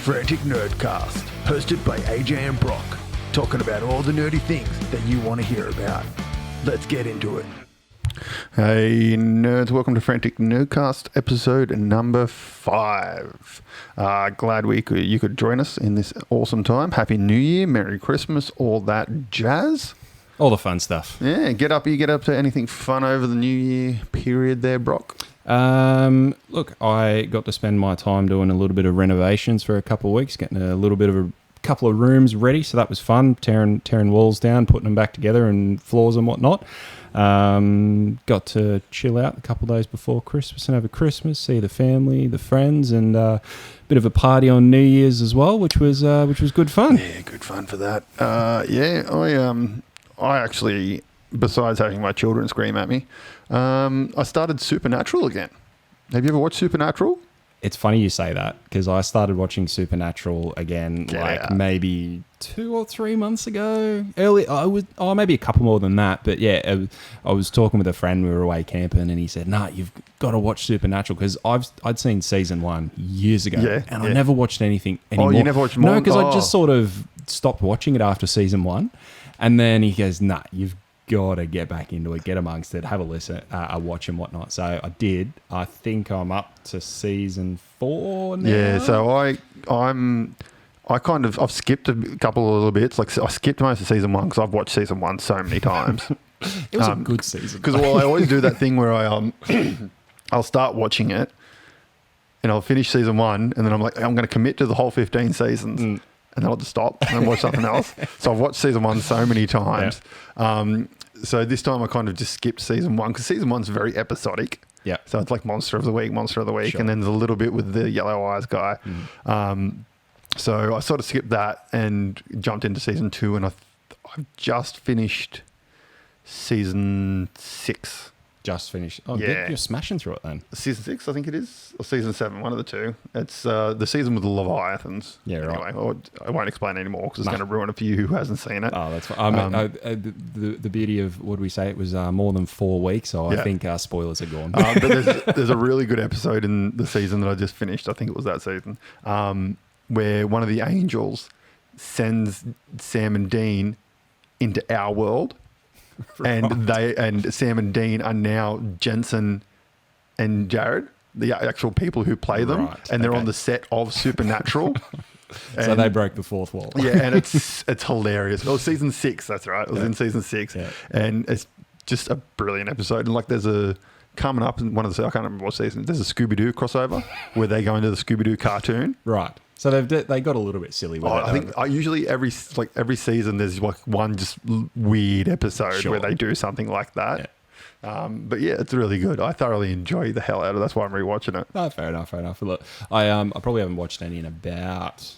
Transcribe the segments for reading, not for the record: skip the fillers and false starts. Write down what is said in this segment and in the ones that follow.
Frantic Nerdcast, hosted by AJ and Brock, talking about all the nerdy things that you want to hear about. Let's get into it. Hey nerds, welcome to Frantic Nerdcast episode number 5. Glad you could join us in this awesome time. Happy New Year, Merry Christmas, all that jazz. All the fun stuff. Yeah, get up to anything fun over the New Year period there, Brock? Look, I got to spend my time doing a little bit of renovations for a couple of weeks, getting a little bit of a couple of rooms ready, so that was fun, tearing walls down, putting them back together and floors and whatnot. Got to chill out a couple of days before Christmas and over Christmas, see the family, the friends, and a bit of a party on New Year's as well, which was good fun. Yeah, good fun for that. I actually, besides having my children scream at me, I started Supernatural again. Have you ever watched Supernatural? It's funny you say that, because I started watching Supernatural again maybe 2 or 3 months ago. Maybe a couple more than that. But yeah, I was talking with a friend. We were away camping, and he said, "Nah, you've got to watch Supernatural," because I'd seen season 1 years ago, I never watched anything anymore. Oh, you never watched more? No, because I just sort of stopped watching it after season 1, and then he goes, "Nah, you've got to get back into it, get amongst it, have a listen, a watch and whatnot." So I did. I think I'm up to season 4 now. Yeah, so I've skipped a couple of little bits. Like I skipped most of season 1 because I've watched season 1 so many times. It was a good season. Because I always do that thing where I'll start watching it and I'll finish season 1 and then I'm like, I'm going to commit to the whole 15 seasons. And then I'll just stop and watch something else. So I've watched season 1 so many times. Yeah. So this time I kind of just skipped season 1 because season 1's very episodic. Yeah. So it's like Monster of the Week, sure. And then there's a little bit with the yellow eyes guy. So I sort of skipped that and jumped into season 2, and I've just finished season 6. Just finished. Oh, yeah. You're smashing through it then. Season 6, I think it is, or season 7, one of the two. It's the season with the Leviathans. Yeah, right. Anyway, I won't explain anymore because it's going to ruin a few who hasn't seen it. Oh, that's fine. The beauty of, what did we say? It was more than 4 weeks, so I think spoilers are gone. But there's a really good episode in the season that I just finished. I think it was that season, where one of the angels sends Sam and Dean into our world. Right. And Sam and Dean are now Jensen and Jared, the actual people who play them, and they're on the set of Supernatural. So they broke the 4th wall. Yeah, and it's hilarious. Oh, season 6, that's right. It was in season 6, and it's just a brilliant episode. And like, there's a coming up in one of the, I can't remember what season. There's a Scooby-Doo crossover where they go into the Scooby-Doo cartoon. Right. So they got a little bit silly with it. I think usually every season there's like one just weird episode where they do something like that. Yeah. But yeah, it's really good. I thoroughly enjoy the hell out of it. That's why I'm rewatching it. Oh, fair enough. Look, I probably haven't watched any in about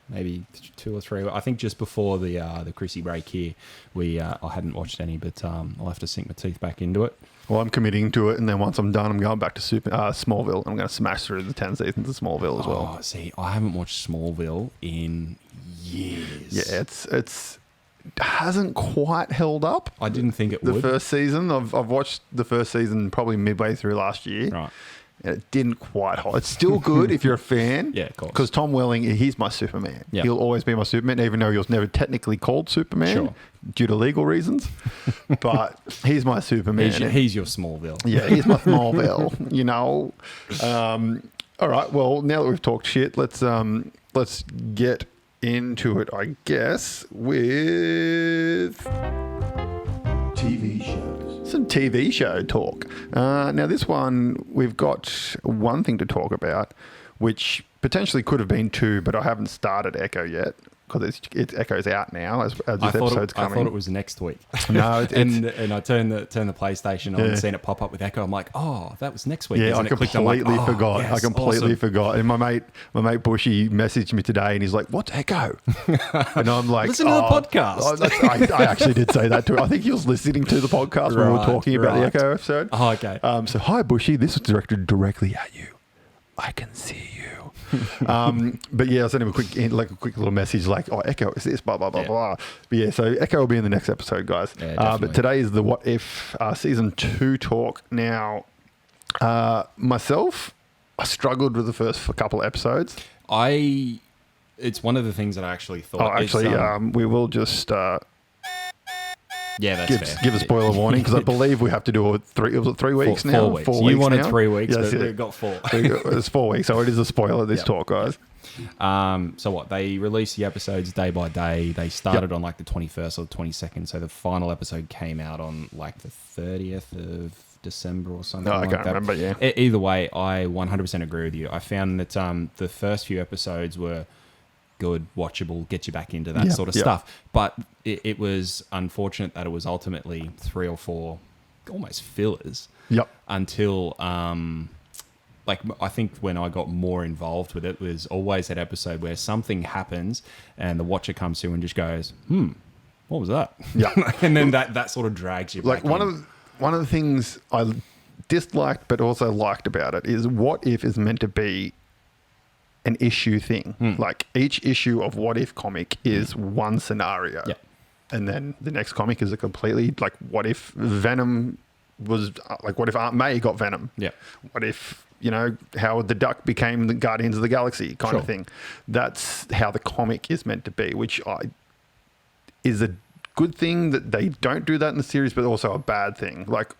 maybe 2 or 3. I think just before the Chrissy break here, I hadn't watched any, but I'll have to sink my teeth back into it. Well, I'm committing to it, and then once I'm done, I'm going back to Smallville. I'm going to smash through the 10 seasons of Smallville as well. Oh, see, I haven't watched Smallville in years. Yeah, it hasn't quite held up. I didn't think it would. The first season, I've watched the first season probably midway through last year. Right. And it didn't quite hold. It's still good if you're a fan. Yeah, of course. Because Tom Welling, he's my Superman. Yep. He'll always be my Superman, even though he was never technically called Superman due to legal reasons. But he's my Superman. He's your Smallville. Yeah, he's my Smallville, you know. All right, well, now that we've talked shit, let's get into it, I guess, with TV shows. Some TV show talk. Now, this one, we've got one thing to talk about, which potentially could have been 2, but I haven't started Echo yet because Echo's out now as this episode's coming. I thought it was next week. No, and I turned the PlayStation on and seen it pop up with Echo. I'm like, oh, that was next week. Yeah, I completely forgot. Yes, I completely forgot. And my mate Bushy messaged me today, and he's like, "What's Echo?" And I'm like, "Listen to the podcast." I actually did say that to him. I think he was listening to the podcast when we were talking about the Echo episode. Oh, okay. So hi Bushy, this was directed directly at you. I can see you. But yeah, I sent him a quick little message like, "Oh, Echo is this, blah blah blah blah." But yeah, so Echo will be in the next episode, guys. Yeah, but today is the What If season 2 talk. Now, myself, I struggled with the first couple of episodes. I it's one of the things that I actually thought. Oh, actually, we will just yeah, that's fair. give a spoiler warning because I believe we have to do it 3 weeks now. 4 weeks. 4 You weeks wanted now? 3 weeks, Yes, but yeah. we've got 4. It's 4 weeks, so it is a spoiler. This talk, guys. So what? They released the episodes day by day. They started on like the 21st or the 22nd. So the final episode came out on like the 30th of December or something. No, I like can't that. remember. Yeah. Either way, I 100% agree with you. I found that the first few episodes were good, watchable, get you back into that sort of stuff. But it was unfortunate that it was ultimately 3 or 4 almost fillers. Yep. Until like I think when I got more involved with it was always that episode where something happens and the watcher comes through and just goes, what was that? Yeah. And then that sort of drags you Like back one of the things I disliked but also liked about it is what if is meant to be an issue thing. Like each issue of What If comic is one scenario. Yeah. And then the next comic is a completely like what if Venom was like what if Aunt May got Venom? Yeah. What if, you know, Howard the Duck became the Guardians of the Galaxy kind of thing. That's how the comic is meant to be, which is a good thing that they don't do that in the series, but also a bad thing. Like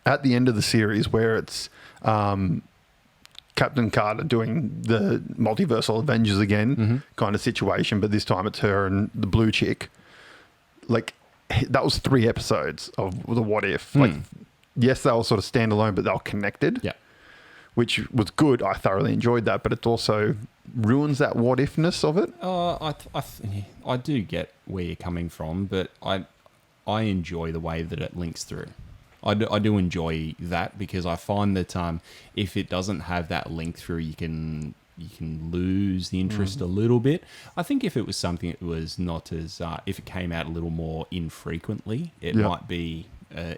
at the end of the series where it's Captain Carter doing the multiversal Avengers again kind of situation, but this time it's her and the blue chick. Like that was 3 episodes of the What If. Like, yes, they were sort of standalone, but they were connected. Yeah. Which was good. I thoroughly enjoyed that, but it also ruins that what ifness of it. I do get where you're coming from, but I enjoy the way that it links through. I do enjoy that because I find that if it doesn't have that link through, you can lose the interest a little bit. I think if it was something that was not as if it came out a little more infrequently, it might be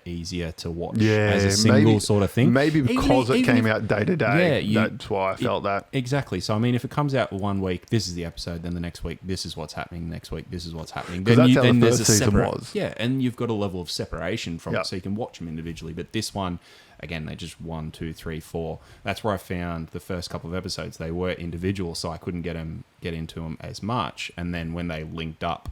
easier to watch as a single sort of thing. Maybe because it came out day to day. That's why I felt that. Exactly. So, I mean, if it comes out one week, this is the episode, then the next week, this is what's happening, next week, this is what's happening. Then that's how the first season was. Yeah, and you've got a level of separation from it, so you can watch them individually. But this one, again, they just 1, 2, 3, 4. That's where I found the first couple of episodes, they were individual, so I couldn't get into them as much. And then when they linked up,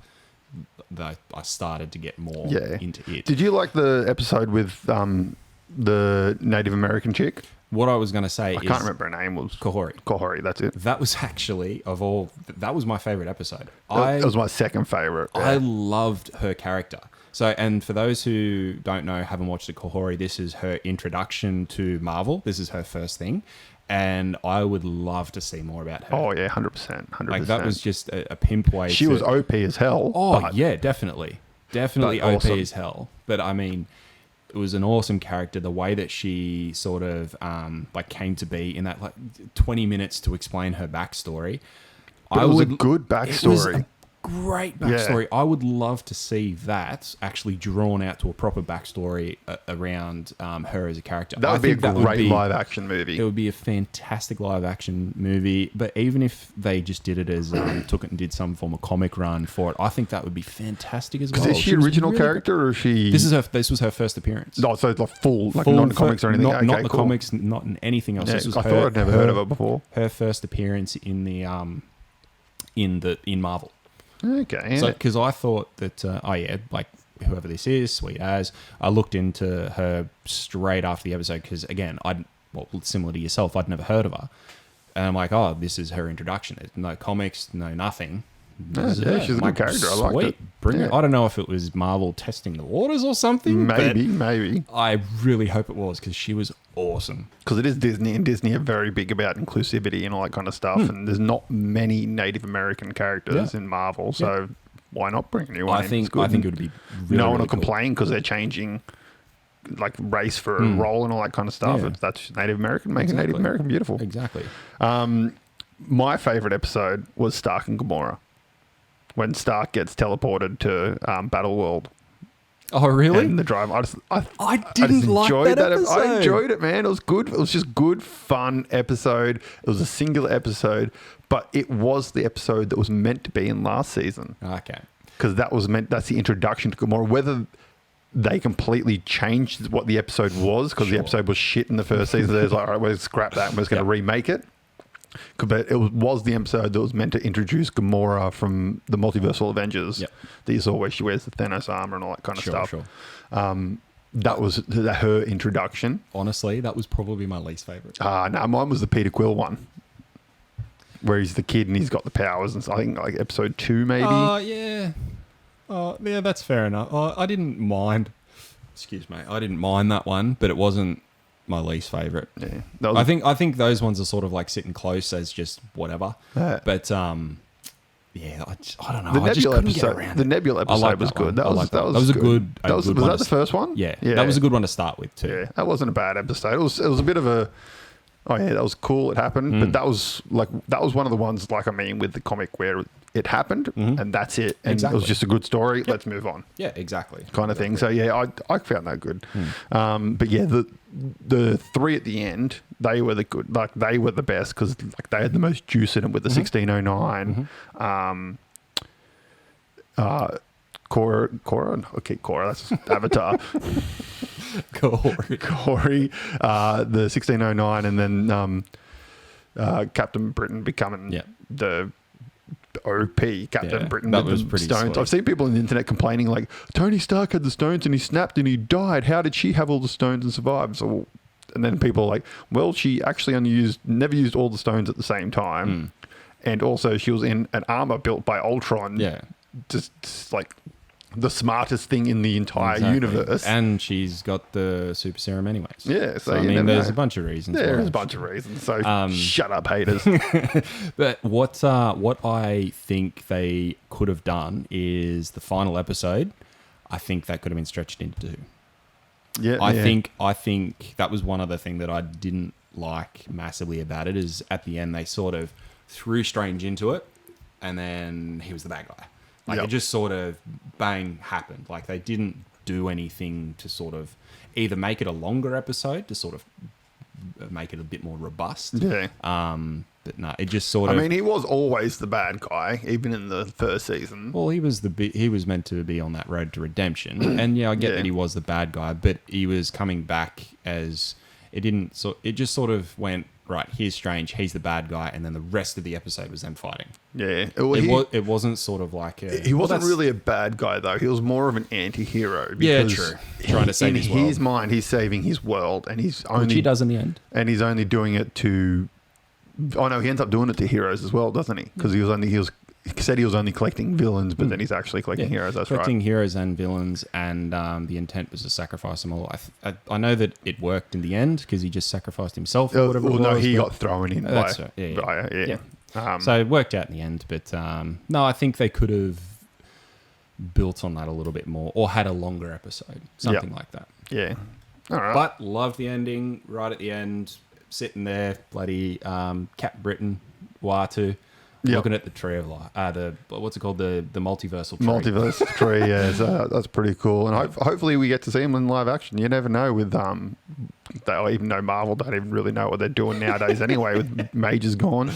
I started to get more into it. Did you like the episode with the Native American chick? What I was going to say I can't remember her name. Was Kahori, that's it. That was actually, that was my favorite episode. That was my second favorite. Yeah. I loved her character. So, and for those who don't know, haven't watched the Kahori, this is her introduction to Marvel. This is her first thing. And I would love to see more about her. Oh, yeah, 100%. Like, that was just a pimp way. She was OP as hell. Oh, yeah, definitely. Definitely OP awesome. As hell. But, I mean, it was an awesome character. The way that she sort of, came to be in that, 20 minutes to explain her backstory. But it was a good backstory. It was a great backstory. Yeah. I would love to see that actually drawn out to a proper backstory around her as a character. That would be a great live action movie. It would be a fantastic live action movie. But even if they just did it as took it and did some form of comic run for it, I think that would be fantastic as well. Is she original really character or is she? This was her first appearance. No, so like full not in comics or anything. Not the comics, not in anything else. Yeah, this was I thought I'd never heard of her before. Her first appearance in the in Marvel. Okay. So, because I thought that, whoever this is, sweet as, I looked into her straight after the episode because, again, similar to yourself, I'd never heard of her. And I'm like, oh, this is her introduction. There's no comics, no nothing. She's a good character. I liked it. Bring it. I don't know if it was Marvel testing the waters or something. Maybe. I really hope it was because she was awesome. Because it is Disney, and Disney are very big about inclusivity and all that kind of stuff. And there's not many Native American characters in Marvel, so why not bring a new one? I think it would be really, no one will really complain because they're changing like race for a role and all that kind of stuff. If that's Native American, make a Native American beautiful. Exactly. My favorite episode was Stark and Gamora. When Stark gets teleported to Battleworld. Oh, really? And the drive. I didn't like that episode. I enjoyed it, man. It was good. It was just good, fun episode. It was a singular episode, but it was the episode that was meant to be in last season. Okay. Because that's the introduction to Gamora. Whether they completely changed what the episode was, because the episode was shit in the first season, they're like, all right, we'll scrap that and we're just going to remake it. But it was the episode that was meant to introduce Gamora from the Multiversal Avengers. Yep. That you saw where she wears the Thanos armor and all that kind of stuff. Sure. That was her introduction. Honestly, that was probably my least favorite. No, mine was the Peter Quill one, where he's the kid and he's got the powers, and so I think like episode 2 maybe. Yeah. Yeah, that's fair enough. I didn't mind. Excuse me. I didn't mind that one, but it wasn't my least favorite. Yeah, I think those ones are sort of like sitting close as just whatever. But yeah, I don't know. The I just Nebula couldn't get episode. around The it. Nebula episode was good. That was a good. good. Was one that to the first one? Yeah, that was a good one to start with too. Yeah, that wasn't a bad episode. It was a bit of a. Oh yeah, that was cool. It happened, but that was one of the ones with the comic where it happened and that's it, and it was just a good story. Yep. Let's move on. Yeah, exactly. Kind of thing. So yeah, I found that good. But yeah, the 3 at the end, they were the good. Like they were the best because like they had the most juice in it with the 1609. Korra. Okay, Korra. That's Avatar. Corey, the 1609, and then Captain Britain becoming the OP Captain Britain. That with was the pretty stones. sweet. I've seen people on the internet complaining like Tony Stark had the stones and he snapped and he died. How did she have all the stones and survive? So, and then people are like, well, she actually never used all the stones at the same time, and also she was in an armor built by Ultron. Yeah, just like the smartest thing in the entire universe. And she's got the super serum anyways. Yeah, so I mean, there's a bunch of reasons. There's a bunch of reasons. So shut up, haters. But what I think they could have done is the final episode. I think that could have been stretched into 2. Yeah, I think that was one other thing that I didn't like massively about it is at the end they sort of threw Strange into it, and then he was the bad guy. Like it just sort of bang happened. Like they didn't do anything to sort of either make it a longer episode to sort of make it a bit more robust. Yeah. But no, it just sort of. I mean, he was always the bad guy, even in the first season. Well, he was meant to be on that road to redemption, and I get that he was the bad guy, but he was coming back as it didn't. So it just sort of went right. Here's Strange. He's the bad guy, and then the rest of the episode was them fighting. Yeah, it wasn't sort of like he wasn't really a bad guy though. He was more of an anti-hero. Yeah, true. Trying to save his world. In his mind, he's saving his world, and which he does in the end. And he's only doing it to. Oh no, he ends up doing it to heroes as well, doesn't he? Because he said he was only collecting villains, but then he's actually collecting heroes. That's collecting right. heroes and villains, and the intent was to sacrifice them all. I know that it worked in the end because he just sacrificed himself. Or whatever. No, he got thrown in. That's right. Yeah. So it worked out in the end, but no, I think they could have built on that a little bit more, or had a longer episode, something like that. Yeah. All right. But loved the ending. Right at the end, sitting there, bloody Cap Britain, Watu. Looking at the tree of life, what's it called? The multiversal tree. Multiverse tree, yeah. So that's pretty cool. And hopefully we get to see him in live action. You never know with even though Marvel don't even really know what they're doing nowadays anyway with Major's gone.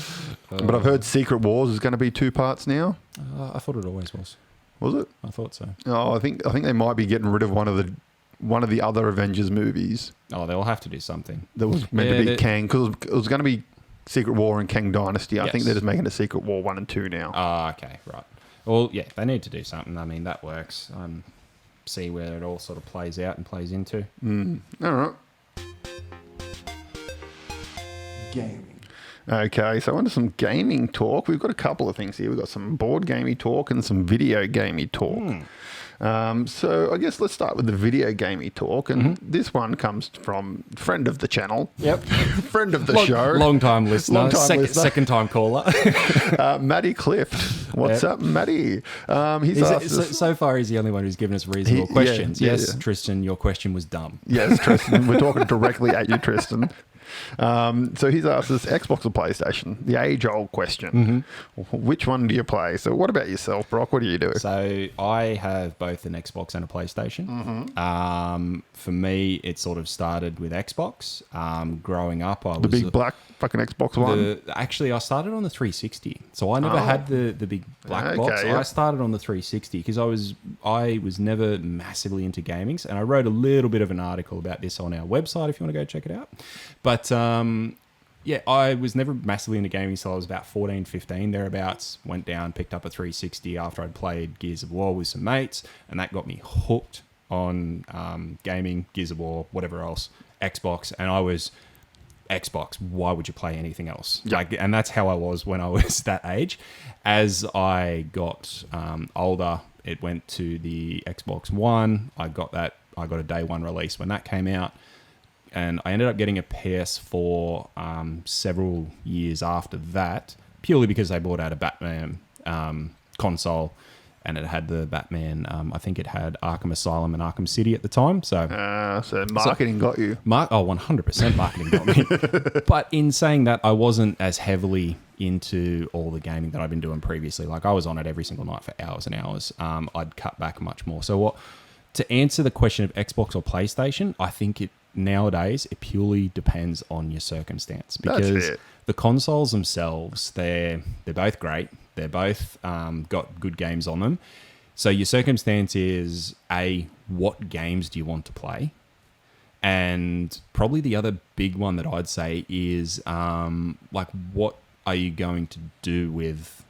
But I've heard Secret Wars is going to be 2 parts now. I thought it always was. Was it? I thought so. Oh, I think they might be getting rid of one of the other Avengers movies. Oh, they'll have to do something. That was meant to be Kang, because it was going to be Secret War and Kang Dynasty. Yes. I think they're just making a Secret War 1 and 2 now. Oh, okay, right. Well, yeah, they need to do something. I mean, that works. See where it all sort of plays out and plays into. All right. Gaming. Okay, so on to some gaming talk. We've got a couple of things here. We've got some board gaming talk and some video gaming talk. So I guess let's start with the video gaming talk. And this one comes from friend of the channel. Yep. Friend of the show. Long-time listener. Listener. Second-time caller. Matty Clift. What's up, Matty? He's asked us, so far, he's the only one who's given us reasonable questions. Yes, Tristan, your question was dumb. Yes, Tristan. We're talking directly at you, Tristan. So he's asked us Xbox or PlayStation, the age-old question. Which one do you play? So what about yourself, Brock? What do you do? So I have both an Xbox and a PlayStation. For me, it sort of started with Xbox. Growing up, I was... The big black fucking Xbox One? Actually, I started on the 360. So I never had the big black box. Yep. I started on the 360 because I was never massively into gaming. And I wrote a little bit of an article about this on our website if you want to go check it out. But yeah, I was never massively into gaming until I was about 14, 15, thereabouts. Went down, picked up a 360 after I'd played Gears of War with some mates, and that got me hooked on gaming, Gears of War, whatever else, Xbox, and I was... Xbox, why would you play anything else? Yep. Like, and that's how I was when I was that age. As I got older, it went to the Xbox One. I got a day one release when that came out, and I ended up getting a PS4 several years after that, purely because they brought out a Batman console. And it had the Batman, I think it had Arkham Asylum and Arkham City at the time. So Marketing got you. 100% marketing got me. But in saying that, I wasn't as heavily into all the gaming that I've been doing previously. Like, I was on it every single night for hours and hours. I'd cut back much more. So to answer the question of Xbox or PlayStation, I think nowadays it purely depends on your circumstance. Because the consoles themselves, they're both great. They're both got good games on them. So your circumstance is, A, what games do you want to play? And probably the other big one that I'd say is, like, what are you going to do with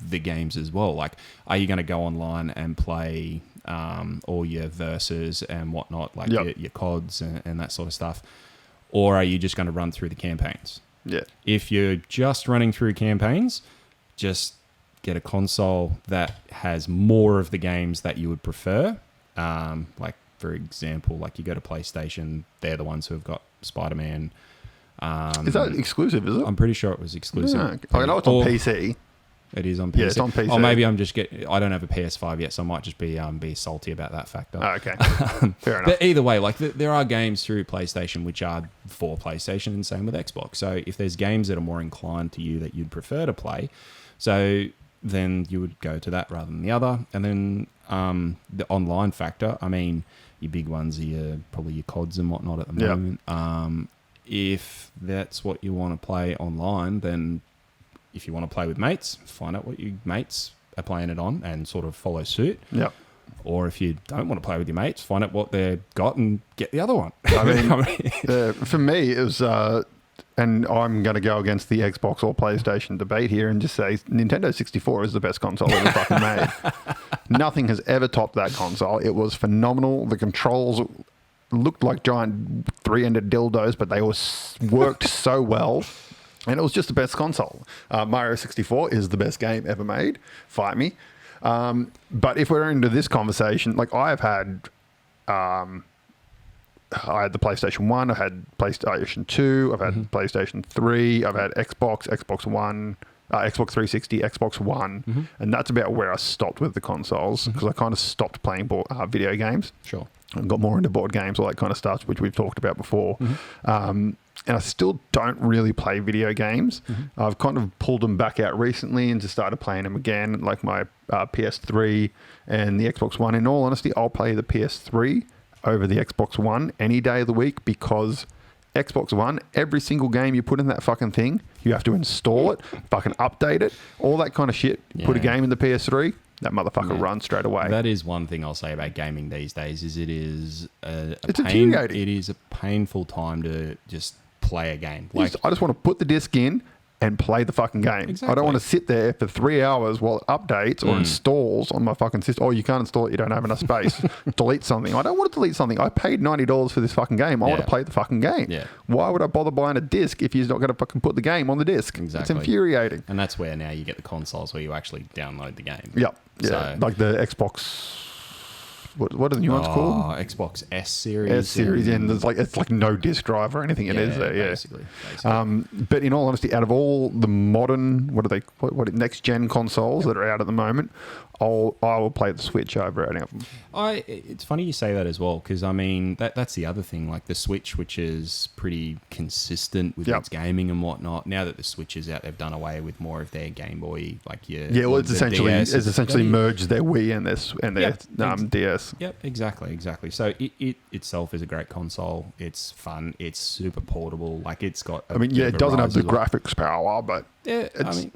the games as well? Like, are you going to go online and play all your verses and whatnot, like your CODs and that sort of stuff? Or are you just going to run through the campaigns? Yeah. If you're just running through campaigns, just get a console that has more of the games that you would prefer. Like, for example, like you go to PlayStation, they're the ones who have got Spider-Man. Is that exclusive, is it? I'm pretty sure it was exclusive. Yeah, okay. I know it's on PC. It is on PC. Yeah, it's on PC. Or maybe I'm just I don't have a PS5 yet, so I might just be salty about that factor. Oh, okay. Fair enough. But either way, like there are games through PlayStation which are for PlayStation, and same with Xbox. So if there's games that are more inclined to you that you'd prefer to play, so then you would go to that rather than the other. And then the online factor, I mean, your big ones are probably your CODs and whatnot at the moment. If that's what you want to play online, then if you want to play with mates, find out what your mates are playing it on and sort of follow suit. Yep. Or if you don't want to play with your mates, find out what they've got and get the other one. I mean, for me, it was, and I'm going to go against the Xbox or PlayStation debate here and just say Nintendo 64 is the best console ever fucking made. Nothing has ever topped that console. It was phenomenal. The controls looked like giant three-ended dildos, but they worked so well. And it was just the best console. Mario 64 is the best game ever made. Fight me. But if we're into this conversation, like I had the PlayStation 1, I've had PlayStation 2, I've had PlayStation 3, I've had Xbox One, Xbox 360, Xbox One, and that's about where I stopped with the consoles because I kind of stopped playing video games. Sure. And got more into board games, all that kind of stuff, which we've talked about before. And I still don't really play video games. I've kind of pulled them back out recently and just started playing them again, like my PS3 and the Xbox One. In all honesty, I'll play the PS3 over the Xbox One any day of the week because Xbox One, every single game you put in that fucking thing, you have to install it, fucking update it, all that kind of shit. Yeah. Put a game in the PS3, that motherfucker runs straight away. That is one thing I'll say about gaming these days is it is it's infuriating. It is a painful time to just play a game. Like, I just want to put the disc in and play the fucking game. Exactly. I don't want to sit there for 3 hours while it updates or installs on my fucking system. Oh, you can't install it. You don't have enough space. Delete something. I don't want to delete something. I paid $90 for this fucking game. I want to play the fucking game. Yeah. Why would I bother buying a disc if you're not going to fucking put the game on the disc? Exactly. It's infuriating. And that's where now you get the consoles where you actually download the game. Yep. Yeah. So, like the Xbox... What are the new ones called? Xbox S series. S series, and it's like no disc drive or anything. It is there, basically. But in all honesty, out of all the modern, what next gen consoles that are out at the moment, I will play the Switch over any of them. It's funny you say that as well because I mean that's the other thing. Like the Switch, which is pretty consistent with its gaming and whatnot. Now that the Switch is out, they've done away with more of their Game Boy, like it's essentially merged their Wii and their DS. yes. Yep, exactly. So it itself is a great console. It's fun. It's super portable. Like it's got. I mean, yeah, it doesn't have the graphics power, but yeah,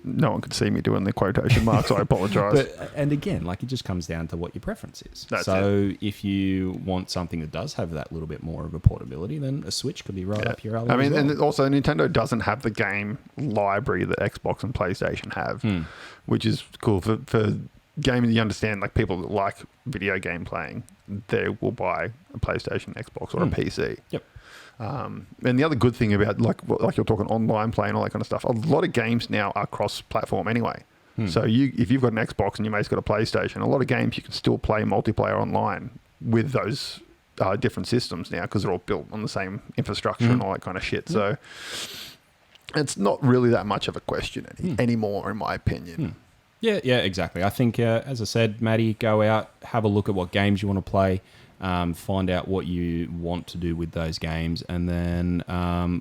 no one can see me doing the quotation marks. So I apologise. And again, like it just comes down to what your preference is. That's so if you want something that does have that little bit more of a portability, then a Switch could be right up your alley. I mean, as well. and also Nintendo doesn't have the game library that Xbox and PlayStation have, which is cool for gaming. You understand, like people that like video game playing, they will buy a PlayStation, Xbox, or a PC. Yep. And the other good thing about like you're talking online play and all that kind of stuff, a lot of games now are cross-platform anyway. So if you've got an Xbox and your mate's got a PlayStation, a lot of games you can still play multiplayer online with those different systems now because they're all built on the same infrastructure and all that kind of shit. So it's not really that much of a question anymore, in my opinion. Yeah, exactly. I think, as I said, Maddie, go out, have a look at what games you want to play, find out what you want to do with those games, and then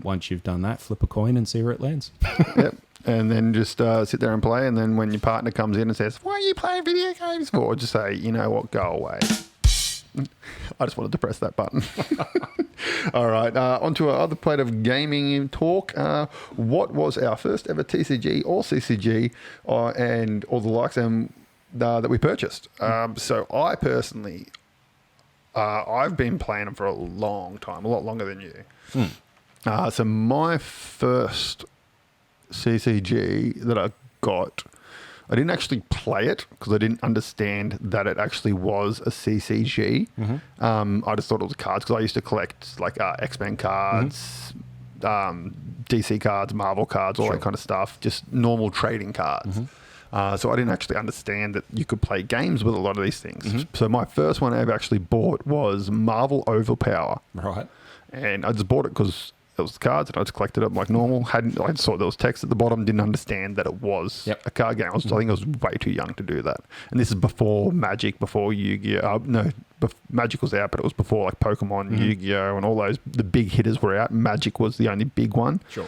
once you've done that, flip a coin and see where it lands. Yep. And then just sit there and play, and then when your partner comes in and says, "Why are you playing video games for?" just say, "You know what, go away." I just wanted to press that button. All right, on to our other plate of gaming talk. What was our first ever TCG or CCG and all the likes that we purchased? So I personally, I've been playing them for a long time, a lot longer than you. So my first CCG that I got, I didn't actually play it because I didn't understand that it actually was a CCG. I just thought it was cards because I used to collect like X-Men cards, DC cards, Marvel cards, all that kind of stuff, just normal trading cards. So I didn't actually understand that you could play games with a lot of these things. So my first one I ever actually bought was Marvel Overpower. Right. And I just bought it because it was the cards, and I just collected it like normal. I saw there was text at the bottom, didn't understand that it was a card game. I think I was way too young to do that. And this is before Magic, before Yu-Gi-Oh! Magic was out, but it was before like Pokemon, Yu-Gi-Oh! And all those, the big hitters were out. Magic was the only big one. Sure.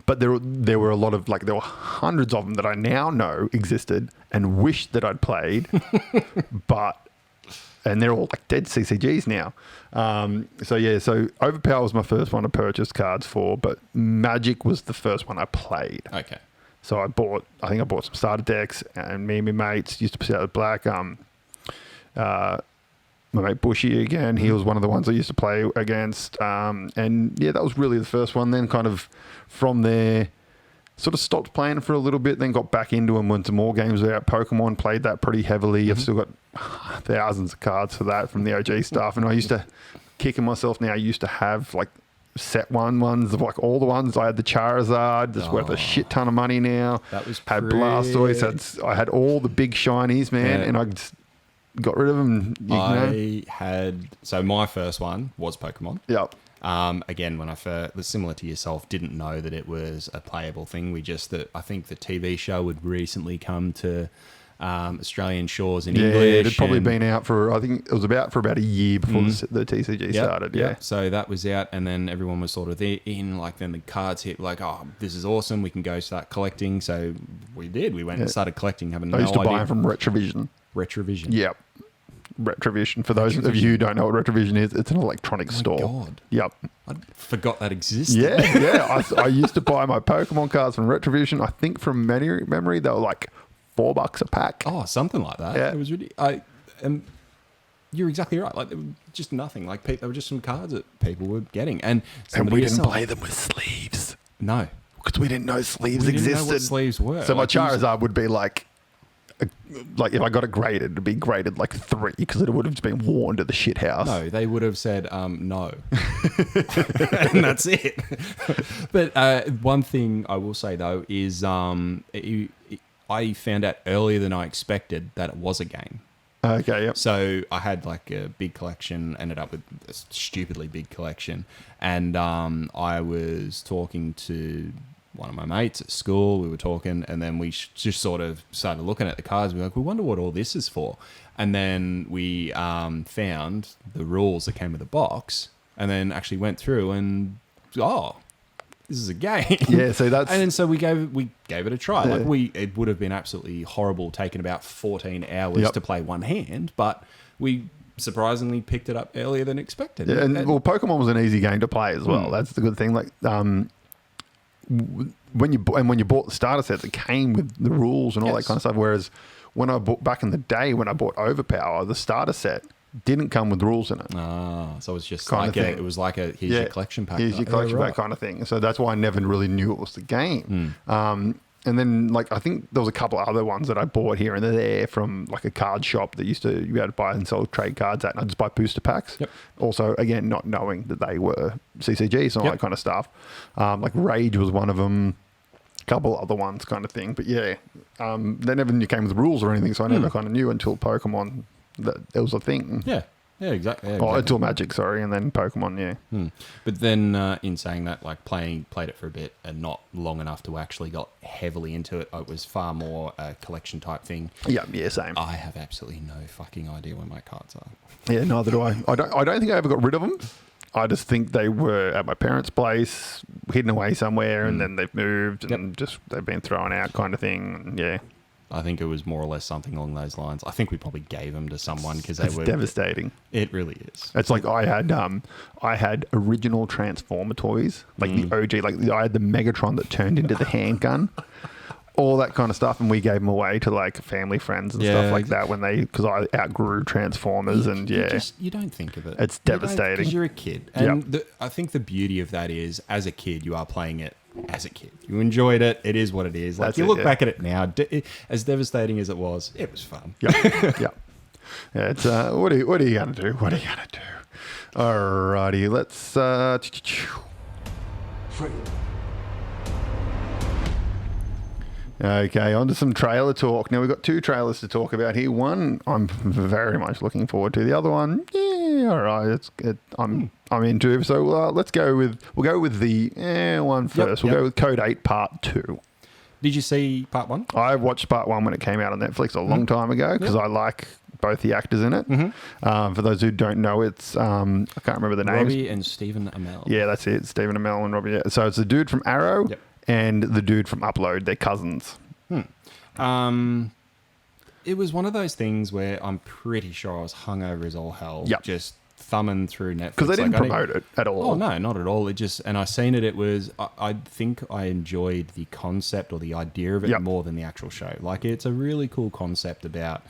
But there were a lot of, there were hundreds of them that I now know existed and wish that I'd played, and they're all like dead CCGs now. So Overpower was my first one to purchase cards for, but Magic was the first one I played. Okay. So I bought some starter decks, and me and my mates used to play out black. My mate Bushy again, he was one of the ones I used to play against. And yeah, that was really the first one. Then kind of from there, sort of stopped playing for a little bit, then got back into them when some more games were out. Pokemon, played that pretty heavily. I've still got thousands of cards for that from the OG stuff. And I used to, kicking myself now, I used to have like set ones of like all the ones. I had the Charizard, that's worth a shit ton of money now. That was had Blastoise, I had all the big shinies, man, and I just got rid of them. So my first one was Pokemon. Yep. Again, when I first, similar to yourself, didn't know that it was a playable thing. I think the TV show would recently come to Australian shores in English. Yeah, it had probably been out for, I think it was for about a year before the TCG started. Yeah. So that was out, and then everyone was sort of in, like, then the cards hit, like, oh, this is awesome, we can go start collecting. So we did. We went and started collecting, having no idea. I used to buy them from Retrovision. Retrovision. Yep. Retrovision. For those of you who don't know what Retrovision is, it's an electronic store. God. Yep. I forgot that existed. Yeah. I used to buy my Pokemon cards from Retrovision. I think from memory, they were like $4 a pack. Oh, something like that. Yeah. It was really. You're exactly right. Like, they were just nothing. Like, they were just some cards that people were getting, and we didn't play them with sleeves. No, because we didn't know sleeves existed. Didn't know what sleeves were. So my Charizard would be like if I got it graded, it'd be graded like 3 because it would have just been worn to the shit house. No, they would have said no, and that's it. But one thing I will say though is I found out earlier than I expected that it was a game. Okay, yep. So I had like a big collection, ended up with a stupidly big collection, and I was talking to one of my mates at school. We were talking, and then we just sort of started looking at the cards. We were like, we wonder what all this is for. And then we found the rules that came with the box, and then actually went through and this is a game. Yeah, so that's and then so we gave it a try. Yeah. Like it would have been absolutely horrible taking about 14 hours to play one hand, but we surprisingly picked it up earlier than expected. Yeah, and well, Pokemon was an easy game to play as well. That's the good thing. Like when you bought the starter sets, it came with the rules and all that kind of stuff. Whereas when I bought back in the day, when I bought Overpower, the starter set didn't come with rules in it. So it was just Kind of like thing. it was like here's your collection pack. Here's your collection pack kind of thing. So that's why I never really knew it was the game. And then, like, I think there was a couple of other ones that I bought here and there from, like, a card shop that used to, you had to buy and sell trade cards at, and I just buy booster packs. Yep. Also, again, not knowing that they were CCGs and all that kind of stuff. Like, Rage was one of them, a couple other ones kind of thing. But, yeah, they never came with rules or anything, so I never kind of knew until Pokemon that it was a thing. Yeah, exactly. Oh, until Magic, sorry, and then Pokemon, But then, in saying that, like played it for a bit and not long enough to actually got heavily into it. It was far more a collection type thing. Yeah, same. I have absolutely no fucking idea where my cards are. Yeah, neither do I. I don't think I ever got rid of them. I just think they were at my parents' place, hidden away somewhere, and then they've moved and just they've been thrown out, kind of thing. Yeah. I think it was more or less something along those lines. I think we probably gave them to someone because they were devastating. It really is. It's like I had original Transformer toys, like the OG, like I had the Megatron that turned into the handgun, all that kind of stuff, and we gave them away to like family friends and stuff like that because I outgrew Transformers you don't think of it. It's devastating because you're a kid, and I think the beauty of that is as a kid you are playing it. As a kid, you enjoyed it. It is what it is. Like you look back at it now, as devastating as it was fun. Yeah. It's what are you gonna do? What are you gonna do? Alrighty, let's Freddy. Okay, on to some trailer talk. Now we've got two trailers to talk about here. One I'm very much looking forward to. The other one, all right, I'm into. So we'll go with the one first. We'll go with Code 8 Part 2. Did you see Part 1? I watched Part 1 when it came out on Netflix a long time ago because I like both the actors in it. For those who don't know, it's I can't remember the names. Robbie and Stephen Amell. Yeah, that's it. Stephen Amell and Robbie. Yeah. So it's the dude from Arrow. And the dude from Upload, they're cousins. It was one of those things where I'm pretty sure I was hungover as all hell, just thumbing through Netflix. Because they didn't promote it at all. Oh, no, not at all. And I seen it, I think I enjoyed the concept or the idea of it more than the actual show. Like, it's a really cool concept about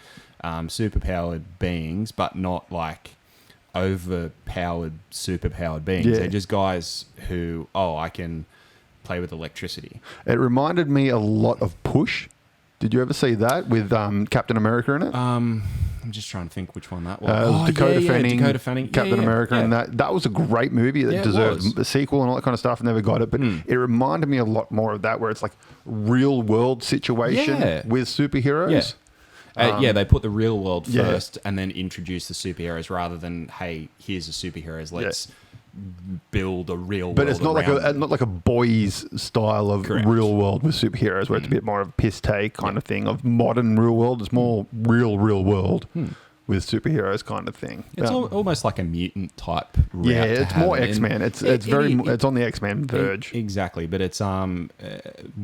superpowered beings, but not like overpowered, superpowered beings. They're just guys who, I can play with electricity. It reminded me a lot of Push. Did you ever see that with Captain America in it? I'm just trying to think which one that was. Dakota Fanning, Dakota Captain America, and that was a great movie that deserved a sequel and all that kind of stuff. Never got it, but it reminded me a lot more of that, where it's like real world situation with superheroes. They put the real world first and then introduce the superheroes rather than, hey, here's the superheroes. Let's build a real world. But it's not like a boys style of real world with superheroes, where it's a bit more of a piss take kind of thing of modern real world. It's more real world with superheroes kind of thing. It's almost like a mutant type route. Yeah, it's more X-Men. It's on the X-Men verge. Exactly, but it's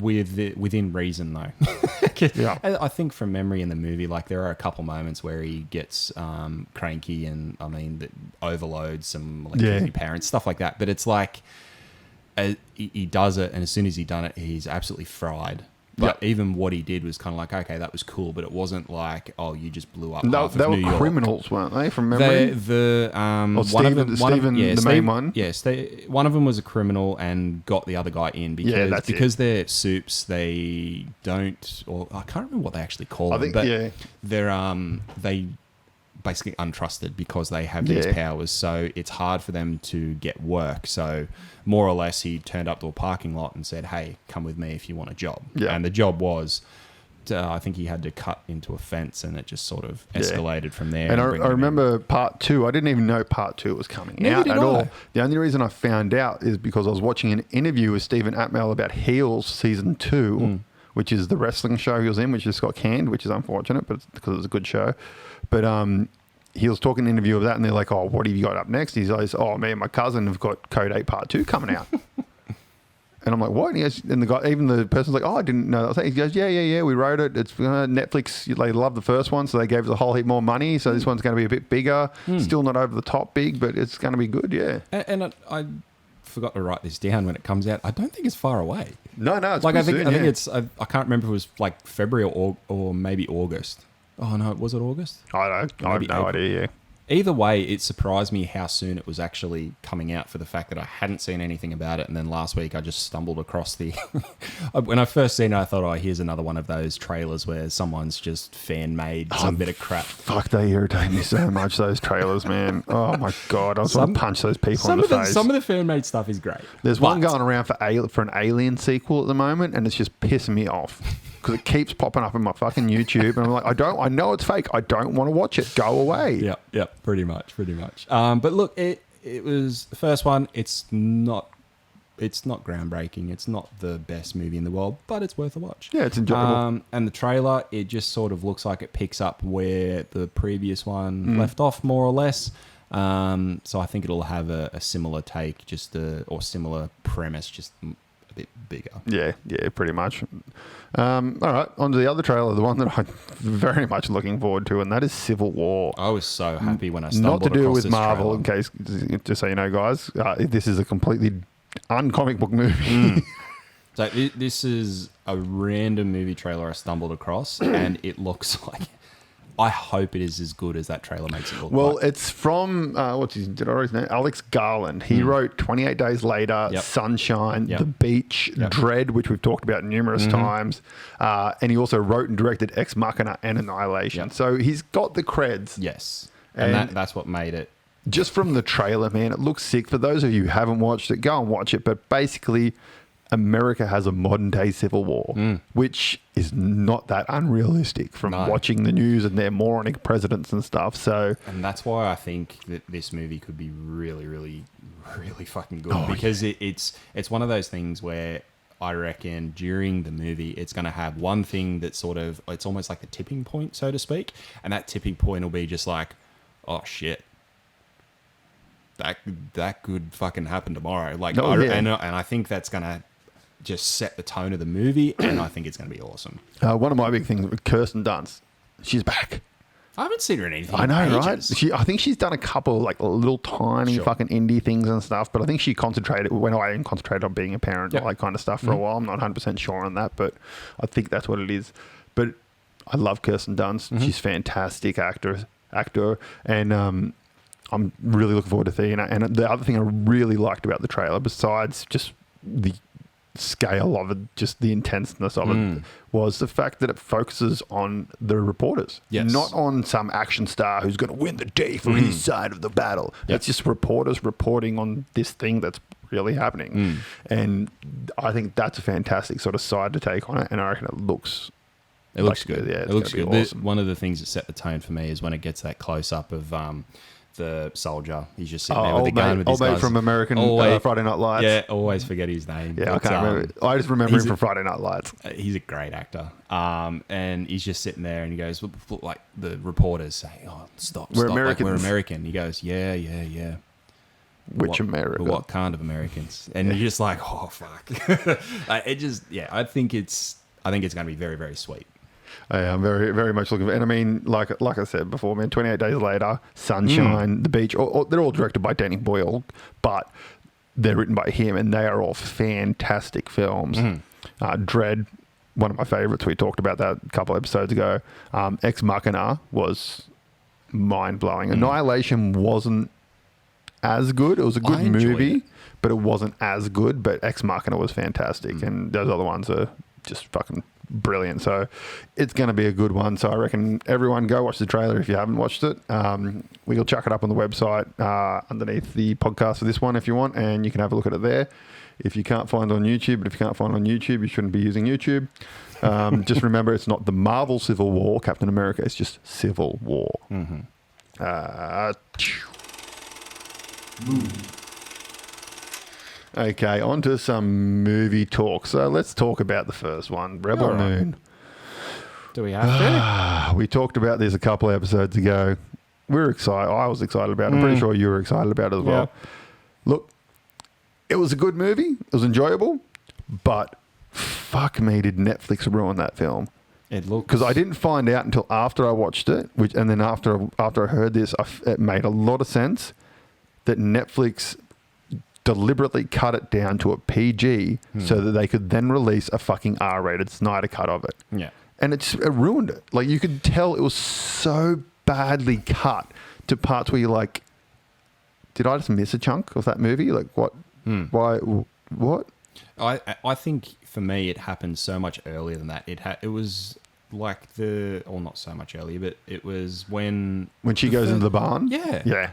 within reason though. I think from memory in the movie, like there are a couple moments where he gets cranky and that overloads some electricity parents, stuff like that. But it's like he does it, and as soon as he done it, he's absolutely fried. But even what he did was kind of like, okay, that was cool, but it wasn't like, you just blew up half of New York. They were criminals, weren't they, from memory? Stephen, the main one? Yes, one of them was a criminal and got the other guy in because they're soups, they don't, or I can't remember what they actually call them, but they're basically untrusted because they have these powers, so it's hard for them to get work. So more or less he turned up to a parking lot and said, hey, come with me if you want a job. And the job was I think he had to cut into a fence, and it just sort of escalated from there. And I remember Part 2. I didn't even know Part 2 was coming out at all. The only reason I found out is because I was watching an interview with Stephen Amell about Heels Season 2, which is the wrestling show he was in, which just got canned, which is unfortunate, but because it's a good show. But he was talking in an interview of that, and they're like, what have you got up next? He's like, me and my cousin have got Code 8 Part 2 coming out. And I'm like, what? And, and the guy, even the person's like, oh, I didn't know that. He goes, yeah, we wrote it. It's Netflix. They love the first one, so they gave us a whole heap more money. So this one's going to be a bit bigger. Still not over the top big, but it's going to be good, yeah. And I forgot to write this down when it comes out. I don't think it's far away. No, it's like I pretty think soon, it's. I can't remember if it was like February or maybe August. Oh no, was it August? I have no April. idea, yeah. Either way, it surprised me how soon it was actually coming out for the fact that I hadn't seen anything about it. And then last week I just stumbled across the... when I first seen it, I thought, oh, here's another one of those trailers where someone's just fan-made some bit of crap. Fuck, they irritate me so much, those trailers, man. Oh, my God. I just want to punch those people in the face. Some of the fan-made stuff is great. There's one going around for an Alien sequel at the moment, and it's just pissing me off. Because it keeps popping up in my fucking YouTube, and I'm like, I know it's fake. I don't want to watch it. Go away. Yep, pretty much. But look, it was the first one. It's not groundbreaking. It's not the best movie in the world, but it's worth a watch. Yeah, it's enjoyable. And the trailer, it just sort of looks like it picks up where the previous one left off, more or less. So I think it'll have a similar take, or similar premise, just a bit bigger. Yeah, pretty much. All right, on to the other trailer, the one that I'm very much looking forward to, and that is Civil War. I was so happy when I stumbled Not to do across with this Marvel, trailer. in case, just so you know, guys, this is a completely un-comic book movie. So this is a random movie trailer I stumbled across, and it looks like... I hope it is as good as that trailer makes it look Well, like. it's from, did I write his name? Alex Garland. He wrote 28 Days Later, Sunshine, The Beach, Dread, which we've talked about numerous times. And he also wrote and directed Ex Machina and Annihilation. So he's got the creds. Yes. And that's what made it. Just from the trailer, man, it looks sick. For those of you who haven't watched it, go and watch it. But basically, America has a modern-day civil war, which is not that unrealistic from watching the news and their moronic presidents and stuff. So, and that's why I think that this movie could be really, really, really fucking good, because it's one of those things where I reckon during the movie it's going to have one thing that sort of, it's almost like a tipping point, so to speak, and that tipping point will be just like, oh shit, that could fucking happen tomorrow. Like, and I think that's going to just set the tone of the movie, and I think it's going to be awesome. One of my big things with Kirsten Dunst, she's back. I haven't seen her in anything. I know, in right? ages. I think she's done a couple like little tiny fucking indie things and stuff, but I think she went away and concentrated on being a parent, all that kind of stuff for a while. I'm not 100% sure on that, but I think that's what it is. But I love Kirsten Dunst. She's a fantastic actor, and I'm really looking forward to seeing it. And the other thing I really liked about the trailer, besides just the scale of it, just the intenseness of it, was the fact that it focuses on the reporters, not on some action star who's going to win the day for his side of the battle. It's just reporters reporting on this thing that's really happening. And I think that's a fantastic sort of side to take on it, and I reckon it looks good. Yeah, it looks good. Awesome. One of the things that set the tone for me is when it gets that close up of the soldier. He's just sitting there with the gun with his guys. Old mate from American Friday Night Lights. Yeah, always forget his name. Yeah, I can't remember. I just remember him from Friday Night Lights. He's a great actor. And he's just sitting there and he goes, like the reporters say, oh, stop. We're Americans. Like, we're American. He goes, yeah. Which America? What kind of Americans? And you're just like, oh, fuck. I think it's going to be very, very sweet. I'm very, very much looking for, and I mean, like I said before, man, 28 Days Later, Sunshine, The Beach, they're all directed by Danny Boyle, but they're written by him, and they are all fantastic films. Dread, one of my favorites, we talked about that a couple episodes ago. Ex Machina was mind-blowing. Annihilation wasn't as good. It was a good movie, but it wasn't as good, but Ex Machina was fantastic, and those other ones are just fucking brilliant. So it's going to be a good one. So I reckon everyone go watch the trailer if you haven't watched it. We'll chuck it up on the website underneath the podcast for this one if you want, and you can have a look at it there. If you can't find it on YouTube, but if you can't find it on YouTube, you shouldn't be using YouTube. Just remember, it's not the Marvel Civil War, Captain America. It's just Civil War. Okay, on to some movie talk. So let's talk about the first one, Rebel Moon. Do we have to? We talked about this a couple of episodes ago. We were excited. I was excited about it. I'm pretty sure you were excited about it as well. Look, it was a good movie. It was enjoyable. but fuck me, did Netflix ruin that film? It looks Because I didn't find out until after I watched it, and then after I heard this, it made a lot of sense that Netflix deliberately cut it down to a PG so that they could then release a fucking R-rated Snyder cut of it. Yeah. And it ruined it. Like, you could tell it was so badly cut to parts where you're like, did I just miss a chunk of that movie? Like, what? Why? What? I think for me it happened so much earlier than that. It was like not so much earlier, but it was when She goes into the barn? Yeah. Yeah.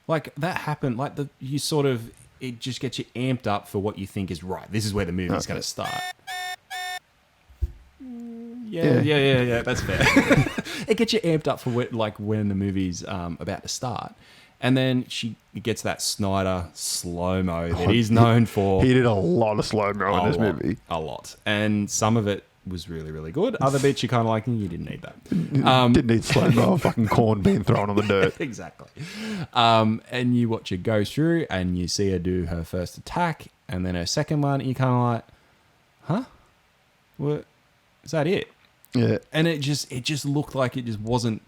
Like that happened. Like it just gets you amped up for what you think is right. This is where the movie's going to start. Yeah. That's fair. It gets you amped up for when the movie's about to start, and then she gets that Snyder slow mo that he's known for. He did a lot of slow mo in this movie. A lot, and some of it was really, really good. Other bits you kind of like, you didn't need that. Didn't need slow mo of fucking corn being thrown on the dirt. Exactly. And you watch her go through, and you see her do her first attack, and then her second one, and you're kind of like, huh? What? Is that it? Yeah. And it just looked like it just wasn't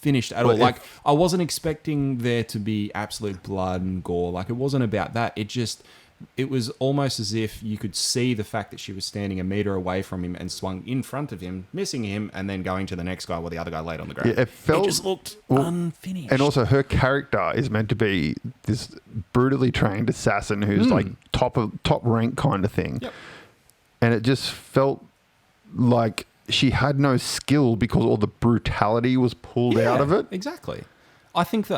finished at all. Like, I wasn't expecting there to be absolute blood and gore. Like, it wasn't about that. It was almost as if you could see the fact that she was standing a meter away from him and swung in front of him, missing him, and then going to the next guy while the other guy laid on the ground. Yeah, it just looked unfinished. And also, her character is meant to be this brutally trained assassin who's like top rank kind of thing. Yep. And it just felt like she had no skill because all the brutality was pulled out of it. Exactly. I think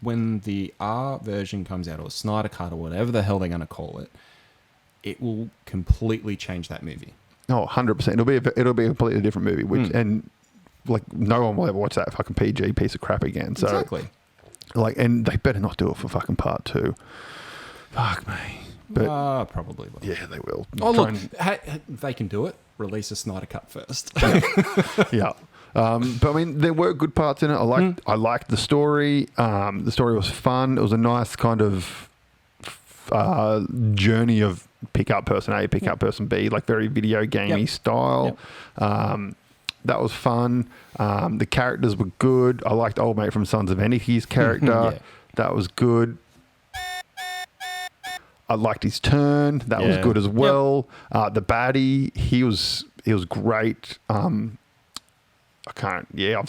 when the R version comes out, or Snyder Cut, or whatever the hell they're going to call it, it will completely change that movie. Oh, 100%. It'll be a completely different movie, and like no one will ever watch that fucking PG piece of crap again. So, exactly. Like, and they better not do it for fucking part 2. Fuck me. But probably will. yeah, they will. Oh, look, they can do it. Release a Snyder Cut first. Yeah. But I mean, there were good parts in it. I liked the story. The story was fun. It was a nice kind of journey of pick up person A, pick up person B, like very video gamey style. Yep. That was fun. The characters were good. I liked old mate from Sons of Anarchy's character. That was good. I liked his turn. That was good as well. The baddie, he was great. I've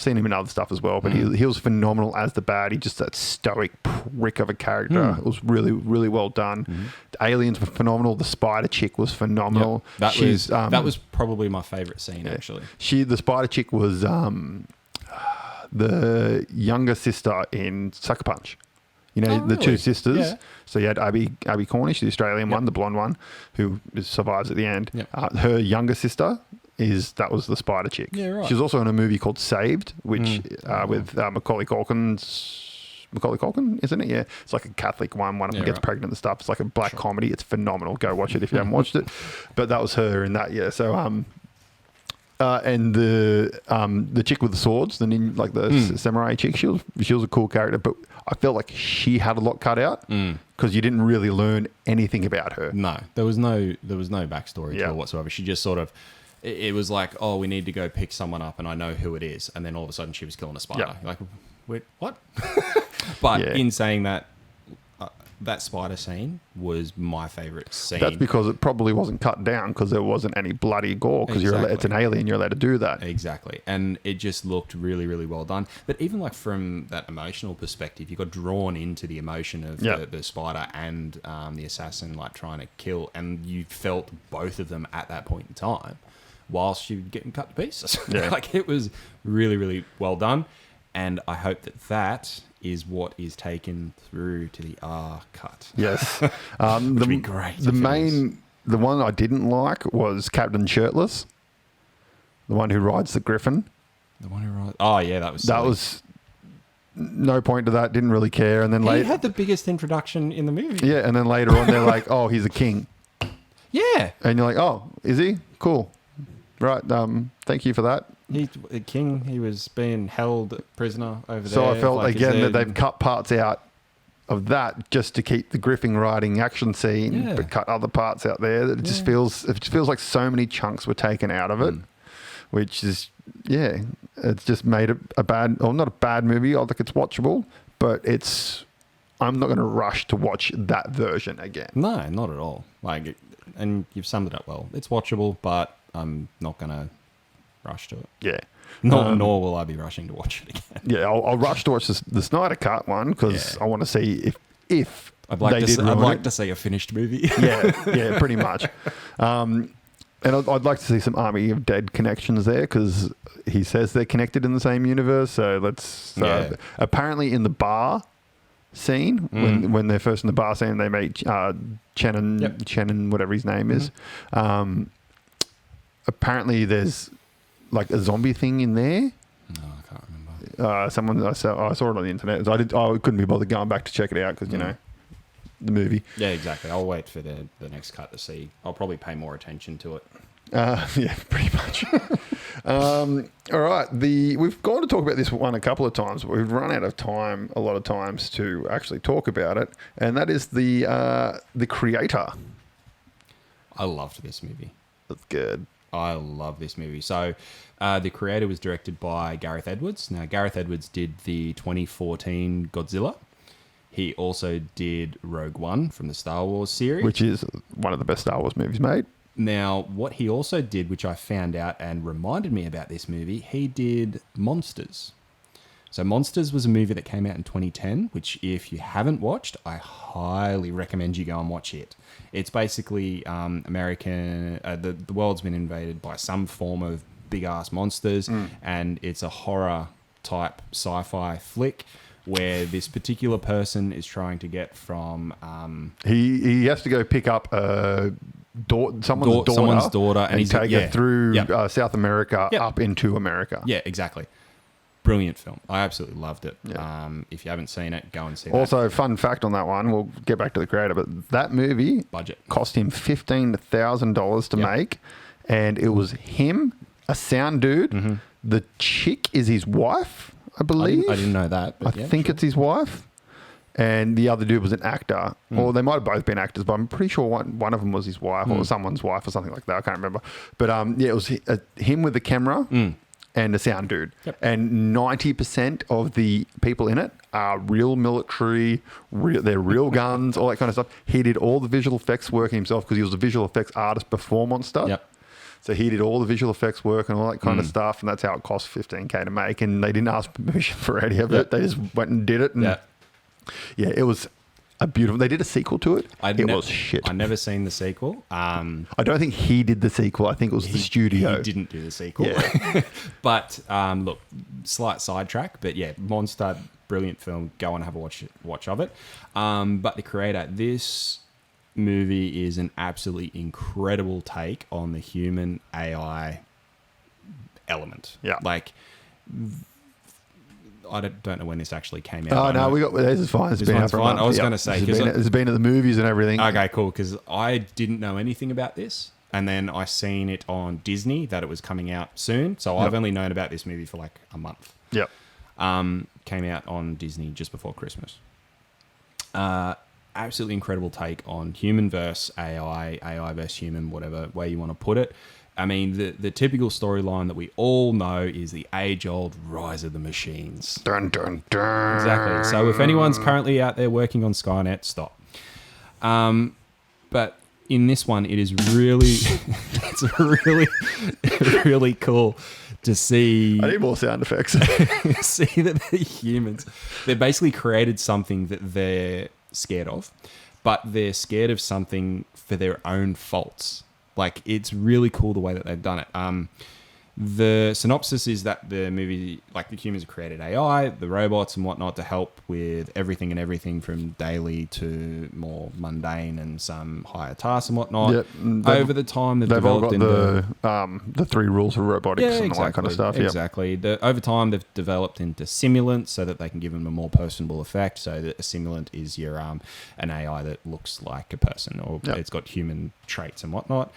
seen him in other stuff as well, but he was phenomenal as the baddie, just that stoic prick of a character. It was really, really well done. The aliens were phenomenal. The spider chick was phenomenal. Yep. That was probably my favourite scene, actually. The spider chick was the younger sister in Sucker Punch. You know, the two sisters. Yeah. So you had Abby Cornish, the Australian one, the blonde one, who survives at the end. Yep. Her younger sister that was the spider chick. Yeah, right. She was also in a movie called Saved, which with Macaulay Culkin, isn't it? Yeah. It's like a Catholic one. One of them gets pregnant and stuff. It's like a black comedy. It's phenomenal. Go watch it if you haven't watched it. But that was her in that, yeah. So, and the chick with the swords, the samurai chick, she was a cool character, but I felt like she had a lot cut out because you didn't really learn anything about her. No, there was no backstory to her whatsoever. She just sort of, it was like, oh, we need to go pick someone up, and I know who it is, and then all of a sudden she was killing a spider. You're like, wait, what? But in saying that, that spider scene was my favourite scene. That's because it probably wasn't cut down because there wasn't any bloody gore because it's an alien, you're allowed to do that. Exactly. And it just looked really, really well done. But even like from that emotional perspective, you got drawn into the emotion of the spider and the assassin like trying to kill, and you felt both of them at that point in time whilst you were getting cut to pieces. Yeah. Like it was really, really well done. And I hope that is what is taken through to the R cut. Yes. Would be great. The one I didn't like was Captain Shirtless, the one who rides the Griffin. The one who rides... Oh, yeah, that was silly. That was no point to that. Didn't really care. And then he had the biggest introduction in the movie. Yeah, and then later on they're like, oh, he's a king. Yeah. And you're like, oh, is he? Cool. Right. Thank you for that. He's a king. He was being held prisoner over there. So I felt again that they've cut parts out of that just to keep the griffing riding action scene, but cut other parts out there. That it just feels like so many chunks were taken out of it, which is it's just made it a bad, or not a bad movie. I think it's watchable, but I'm not going to rush to watch that version again. No, not at all. And you've summed it up well. It's watchable, but I'm not going to rush to it. Yeah. Nor will I be rushing to watch it again. Yeah, I'll rush to watch the Snyder Cut one because I want to see if I'd like to see a finished movie. yeah, pretty much. And I'd like to see some Army of Dead connections there because he says they're connected in the same universe. So apparently in the bar scene, when they're first in the bar scene, they meet Chenin, whatever his name is. Apparently there's like a zombie thing in there. No, I can't remember. I saw it on the internet. So I couldn't be bothered going back to check it out because the movie. Yeah, exactly. I'll wait for the next cut to see. I'll probably pay more attention to it. Yeah, pretty much. All right. We've gone to talk about this one a couple of times, but we've run out of time a lot of times to actually talk about it, and that is the Creator. I loved this movie. That's good. I love this movie. So, The Creator was directed by Gareth Edwards. Now, Gareth Edwards did the 2014 Godzilla. He also did Rogue One from the Star Wars series, which is one of the best Star Wars movies made. Now, what he also did, which I found out and reminded me about this movie, he did Monsters. So Monsters was a movie that came out in 2010, which if you haven't watched, I highly recommend you go and watch it. It's basically American, the world's been invaded by some form of big-ass monsters, and it's a horror-type sci-fi flick where this particular person is trying to get from... He has to go pick up someone's daughter and take her through South America up into America. Yeah, exactly. Brilliant film. I absolutely loved it. Yeah. If you haven't seen it, go and see it. Also, fun fact on that one, we'll get back to the creator, but that movie cost him $15,000 to make, and it was him, a sound dude. The chick is his wife, I believe. I didn't know that. I think it's his wife. And the other dude was an actor. Or they might have both been actors, but I'm pretty sure one of them was his wife or someone's wife or something like that. I can't remember. But it was him with the camera and a sound dude. Yep. And 90% of the people in it are real military, they're real guns, all that kind of stuff. He did all the visual effects work himself because he was a visual effects artist before Monster. Yep. So he did all the visual effects work and all that kind of stuff, and that's how it cost $15K to make. And they didn't ask permission for any of it. They just went and did it. And yeah, it was a beautiful... They did a sequel to it. It was shit. I've never seen the sequel. I don't think he did the sequel. I think it was the studio. He didn't do the sequel. Yeah. But look, slight sidetrack, but yeah, Monster, brilliant film. Go and have a watch of it. But The Creator, this movie is an absolutely incredible take on the human AI element. Yeah. Like... I don't know when this actually came out. Oh, no, this is fine. It's been out for a month. I was going to say... It's been at the movies and everything. Okay, cool, because I didn't know anything about this, and then I seen it on Disney that it was coming out soon, so I've only known about this movie for like a month. Yep. Came out on Disney just before Christmas. Absolutely incredible take on human versus AI versus human, whatever way you want to put it. I mean, the typical storyline that we all know is the age-old rise of the machines. Dun, dun, dun. Exactly. So if anyone's currently out there working on Skynet, stop. But in this one, it is really, it's really, really cool to see. I need more sound effects. See that the humans, they've basically created something that they're scared of, but they're scared of something for their own faults. Like, it's really cool the way that they've done it. The synopsis is that the movie, like, the humans have created AI, the robots and whatnot to help with everything from daily to more mundane and some higher tasks and whatnot. Yep. Over the time, they've developed all got the 3 rules of robotics and all that kind of stuff. Exactly. Over time, they've developed into simulants so that they can give them a more personable effect. So that a simulant is your an AI that looks like a person, or it's got human traits and whatnot.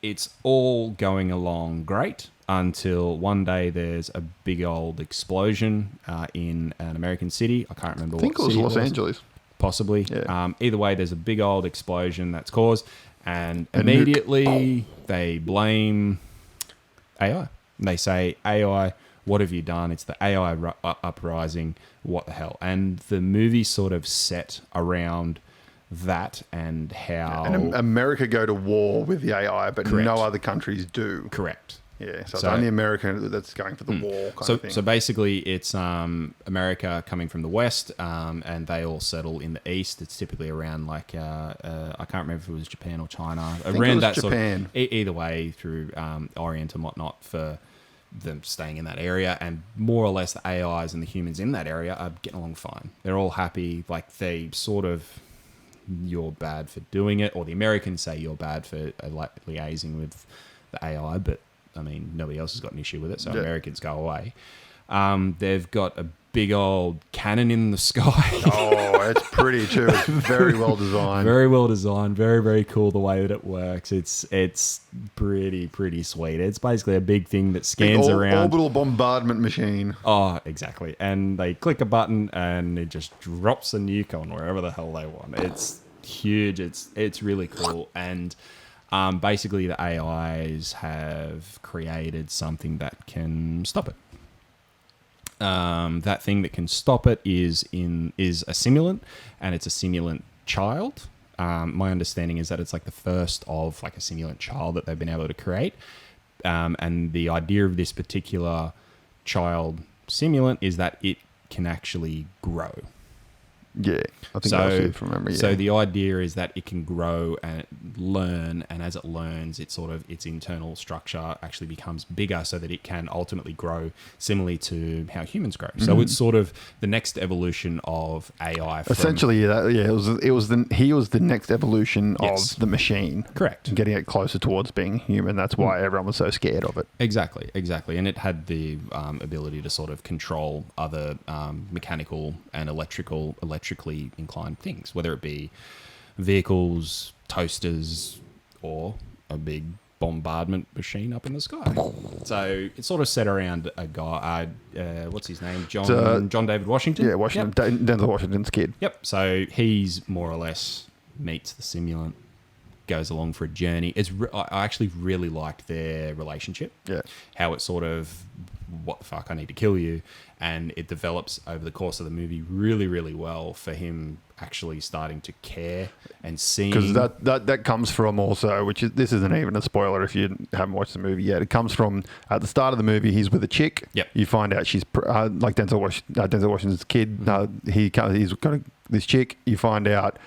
it's all going along great until one day there's a big old explosion in an American city. I can't remember what city I think it was Los Angeles. Possibly. Yeah. Either way, there's a big old explosion that's caused, and immediately they blame AI. They say, AI, what have you done? It's the AI uprising. What the hell? And the movie sort of set around that and how... And America go to war with the AI, but Correct. no other countries do. Correct. Yeah, so it's only America that's going for the war kind of thing. So basically, it's America coming from the west, and they all settle in the east. It's typically around like I can't remember if it was Japan or China. I think Around it was Japan. Japan. Either way, through Orient and whatnot, for them staying in that area, and more or less the AIs and the humans in that area are getting along fine. They're all happy. Like they sort of, you're bad for doing it, or the Americans say you're bad for liaising with the AI, but I mean, nobody else has got an issue with it, so Americans go away. They've got a big old cannon in the sky. Oh, it's pretty too. It's very well designed. Very well designed. Very, very cool the way that it works. It's pretty sweet. It's basically a big thing that scans around. Orbital bombardment machine. Oh, exactly. And they click a button and it just drops a nuke on wherever the hell they want. It's huge. It's really cool. And basically, the AIs have created something that can stop it. That thing that can stop it is a simulant, and it's a simulant child. My understanding is that it's like the first of like a simulant child that they've been able to create. And the idea of this particular child simulant is that it can actually grow. Yeah, I think that's it from memory. Yeah. So the idea is that it can grow and learn, and as it learns, its internal structure actually becomes bigger, so that it can ultimately grow similarly to how humans grow. So it's sort of the next evolution of AI. Essentially, it was the next evolution of the machine. Correct. Getting it closer towards being human. That's why everyone was so scared of it. Exactly. And it had the ability to sort of control other mechanical and electrically inclined things, whether it be vehicles, toasters, or a big bombardment machine up in the sky. So it's sort of set around a guy, what's his name? John David Washington? Yeah, Washington. Yep. Denzel Washington's kid. Yep. So he's more or less meets the simulant, goes along for a journey. I actually really liked their relationship. Yeah. How it sort of, what the fuck, I need to kill you. And it develops over the course of the movie really, really well for him actually starting to care and seeing. Because that comes from also, this isn't even a spoiler if you haven't watched the movie yet. It comes from at the start of the movie, he's with a chick. Yep. You find out she's like Denzel Washington's kid. He's got this chick. You find out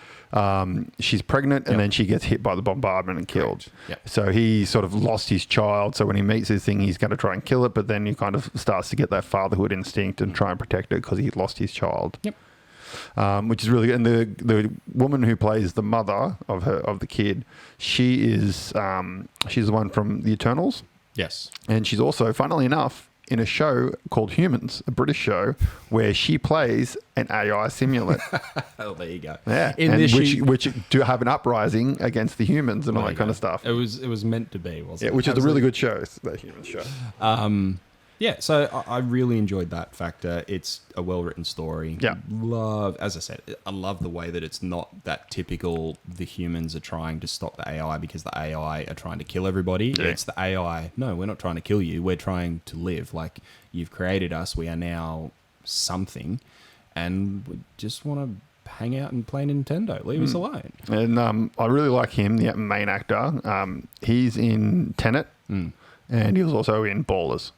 she's pregnant, and then she gets hit by the bombardment and killed. Yep. So he sort of lost his child. So when he meets this thing, he's going to try and kill it, but then he kind of starts to get that fatherhood instinct and try and protect it because he lost his child. Yep. Which is really good. And the woman who plays the mother of the kid, she's the one from the Eternals. Yes. And she's also, funnily enough, in a show called Humans, a British show, where she plays an AI simulant. Oh, there you go. Yeah, which do have an uprising against the humans and all that kind of stuff. It was meant to be, wasn't it? Which is a really good show, the Humans show. Yeah, so I really enjoyed that factor. It's a well-written story. Yeah. As I said, I love the way that it's not that typical the humans are trying to stop the AI because the AI are trying to kill everybody. Yeah. It's the AI, no, we're not trying to kill you. We're trying to live. Like, you've created us. We are now something, and we just want to hang out and play Nintendo. Leave us alone. And I really like him, the main actor. He's in Tenet, and he was also in Ballers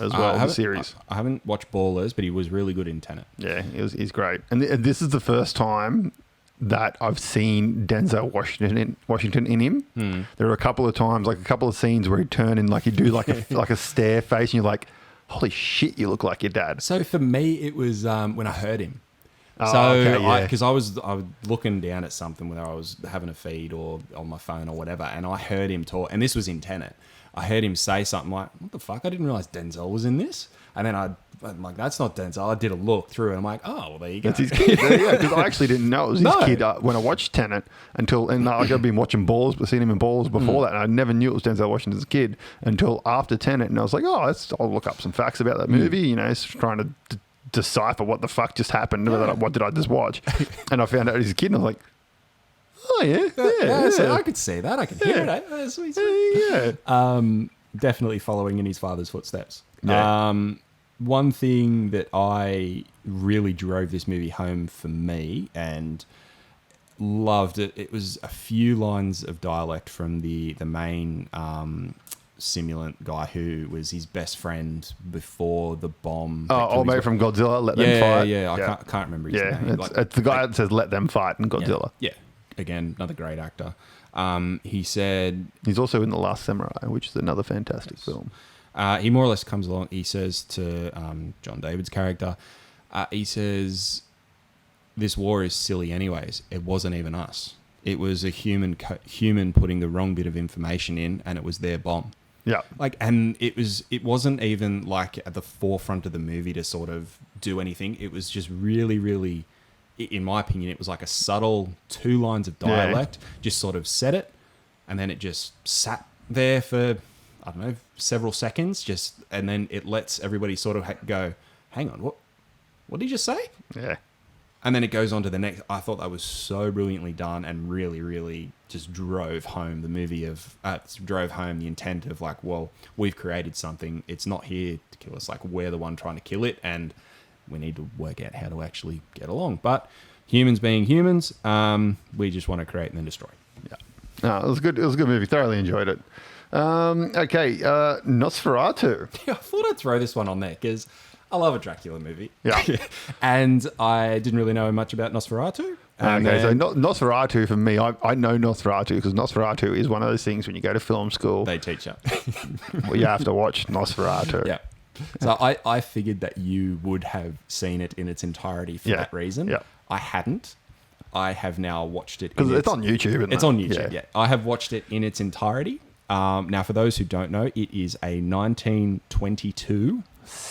as well, the series. I haven't watched Ballers, but he was really good in Tenet. Yeah, he's great. And this is the first time that I've seen Denzel Washington in him. There are a couple of times, like a couple of scenes where he'd turn and like he'd do like a stare face, and you're like, holy shit, you look like your dad. So for me, it was when I heard him. Because I was looking down at something whether I was having a feed or on my phone or whatever, and I heard him talk, and this was in Tenet. I heard him say something like, what the fuck? I didn't realize Denzel was in this. And then I'm like, that's not Denzel. I did a look through and I'm like, oh, well, there you go. That's his kid. Yeah, because I actually didn't know it was his No. kid when I watched Tenet I've been watching Balls, but seen him in Balls before that, and I never knew it was Denzel Washington's kid until after Tenet, and I was like, I'll look up some facts about that movie, you know, trying to decipher what the fuck just happened, what did I just watch, and I found out he's a kid, and I was like, oh yeah. So I could see that. I could hear it. Eh? Sweet. Yeah. Definitely following in his father's footsteps. Yeah. One thing that I really drove this movie home for me and loved it. It was a few lines of dialect from the main simulant guy who was his best friend before the bomb. Old mate from Godzilla, Let Them Fight. Yeah, I can't remember his name. It's the guy that says Let Them Fight in Godzilla. Yeah. Again, another great actor. He said... He's also in The Last Samurai, which is another fantastic film. He more or less comes along. He says to John David's character, he says, this war is silly anyways. It wasn't even us. It was a human putting the wrong bit of information in, and it was their bomb. Yeah. And it wasn't even like at the forefront of the movie to sort of do anything. It was just really, really, in my opinion, it was like a subtle 2 lines of dialect, just sort of said it, and then it just sat there for, I don't know, several seconds, and then it lets everybody sort of go, hang on, what did you just say? Yeah. And then it goes on to the next. I thought that was so brilliantly done and really, really just drove home the intent of like, well, we've created something. It's not here to kill us. Like, we're the one trying to kill it, and we need to work out how to actually get along. But humans being humans, we just want to create and then destroy. Yeah. No, it was good. It was a good movie. Thoroughly enjoyed it. Okay, Nosferatu. I thought I'd throw this one on there because I love a Dracula movie. Yeah. And I didn't really know much about Nosferatu. Okay, so Nosferatu for me, I know Nosferatu because Nosferatu is one of those things when you go to film school, They teach you. well, you have to watch Nosferatu. Yeah. So I figured that you would have seen it in its entirety for that reason. Yeah. I hadn't. I have now watched it. Because it's on YouTube, isn't it? It's on YouTube, yeah. I have watched it in its entirety. Now, for those who don't know, it is a 1922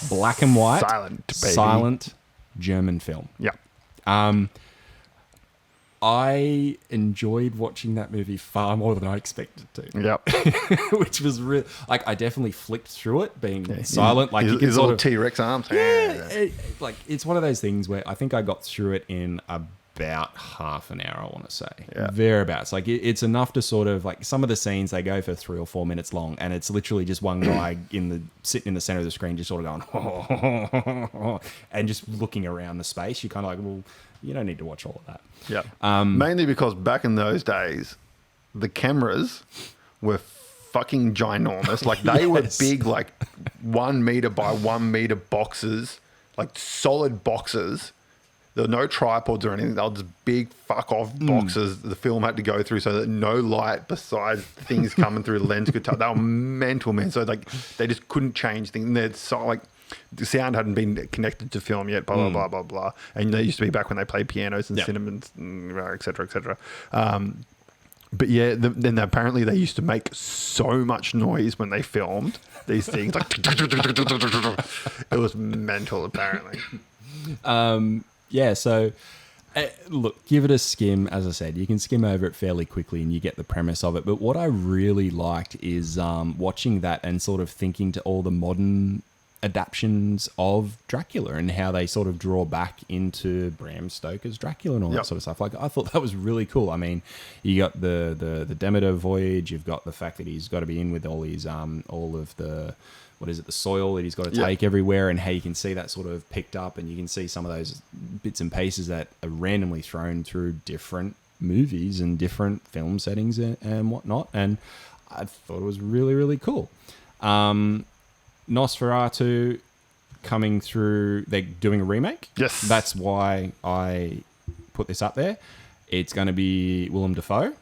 black and white silent German film. Yeah. I enjoyed watching that movie far more than I expected to. Yeah. Which was real. Like, I definitely flicked through it, being silent. Like, his little T-Rex arms. Yeah. It's one of those things where I think I got through it in about half an hour, I want to say. Yeah. Thereabouts. Like, it's enough to sort of, like, some of the scenes, they go for 3 or 4 minutes long, and it's literally just one guy sitting in the center of the screen just sort of going, and just looking around the space. You're kind of like, well, you don't need to watch all of that. Yeah. Mainly because back in those days, the cameras were fucking ginormous. Like, they were big, like 1 meter by 1 meter boxes, like solid boxes. There were no tripods or anything. They were just big fuck off boxes the film had to go through so that no light besides things coming through the lens could touch. They were mental, man. So like they just couldn't change things. They're so like the sound hadn't been connected to film yet, blah, blah, blah, blah, blah. And they used to be back when they played pianos and cinemas, et cetera, et cetera. But yeah, then apparently they used to make so much noise when they filmed these things. Like, it was mental, apparently. Yeah, so look, give it a skim. As I said, you can skim over it fairly quickly and you get the premise of it. But what I really liked is watching that and sort of thinking to all the modern adaptions of Dracula and how they sort of draw back into Bram Stoker's Dracula and all that sort of stuff. Like, I thought that was really cool. I mean, you got the Demeter voyage, you've got the fact that he's got to be in with all his all of the the soil that he's got to take everywhere, and how you can see that sort of picked up, and you can see some of those bits and pieces that are randomly thrown through different movies and different film settings and whatnot. And I thought it was really, really cool. Nosferatu coming through, they're doing a remake. Yes. That's why I put this up there. It's going to be Willem Dafoe.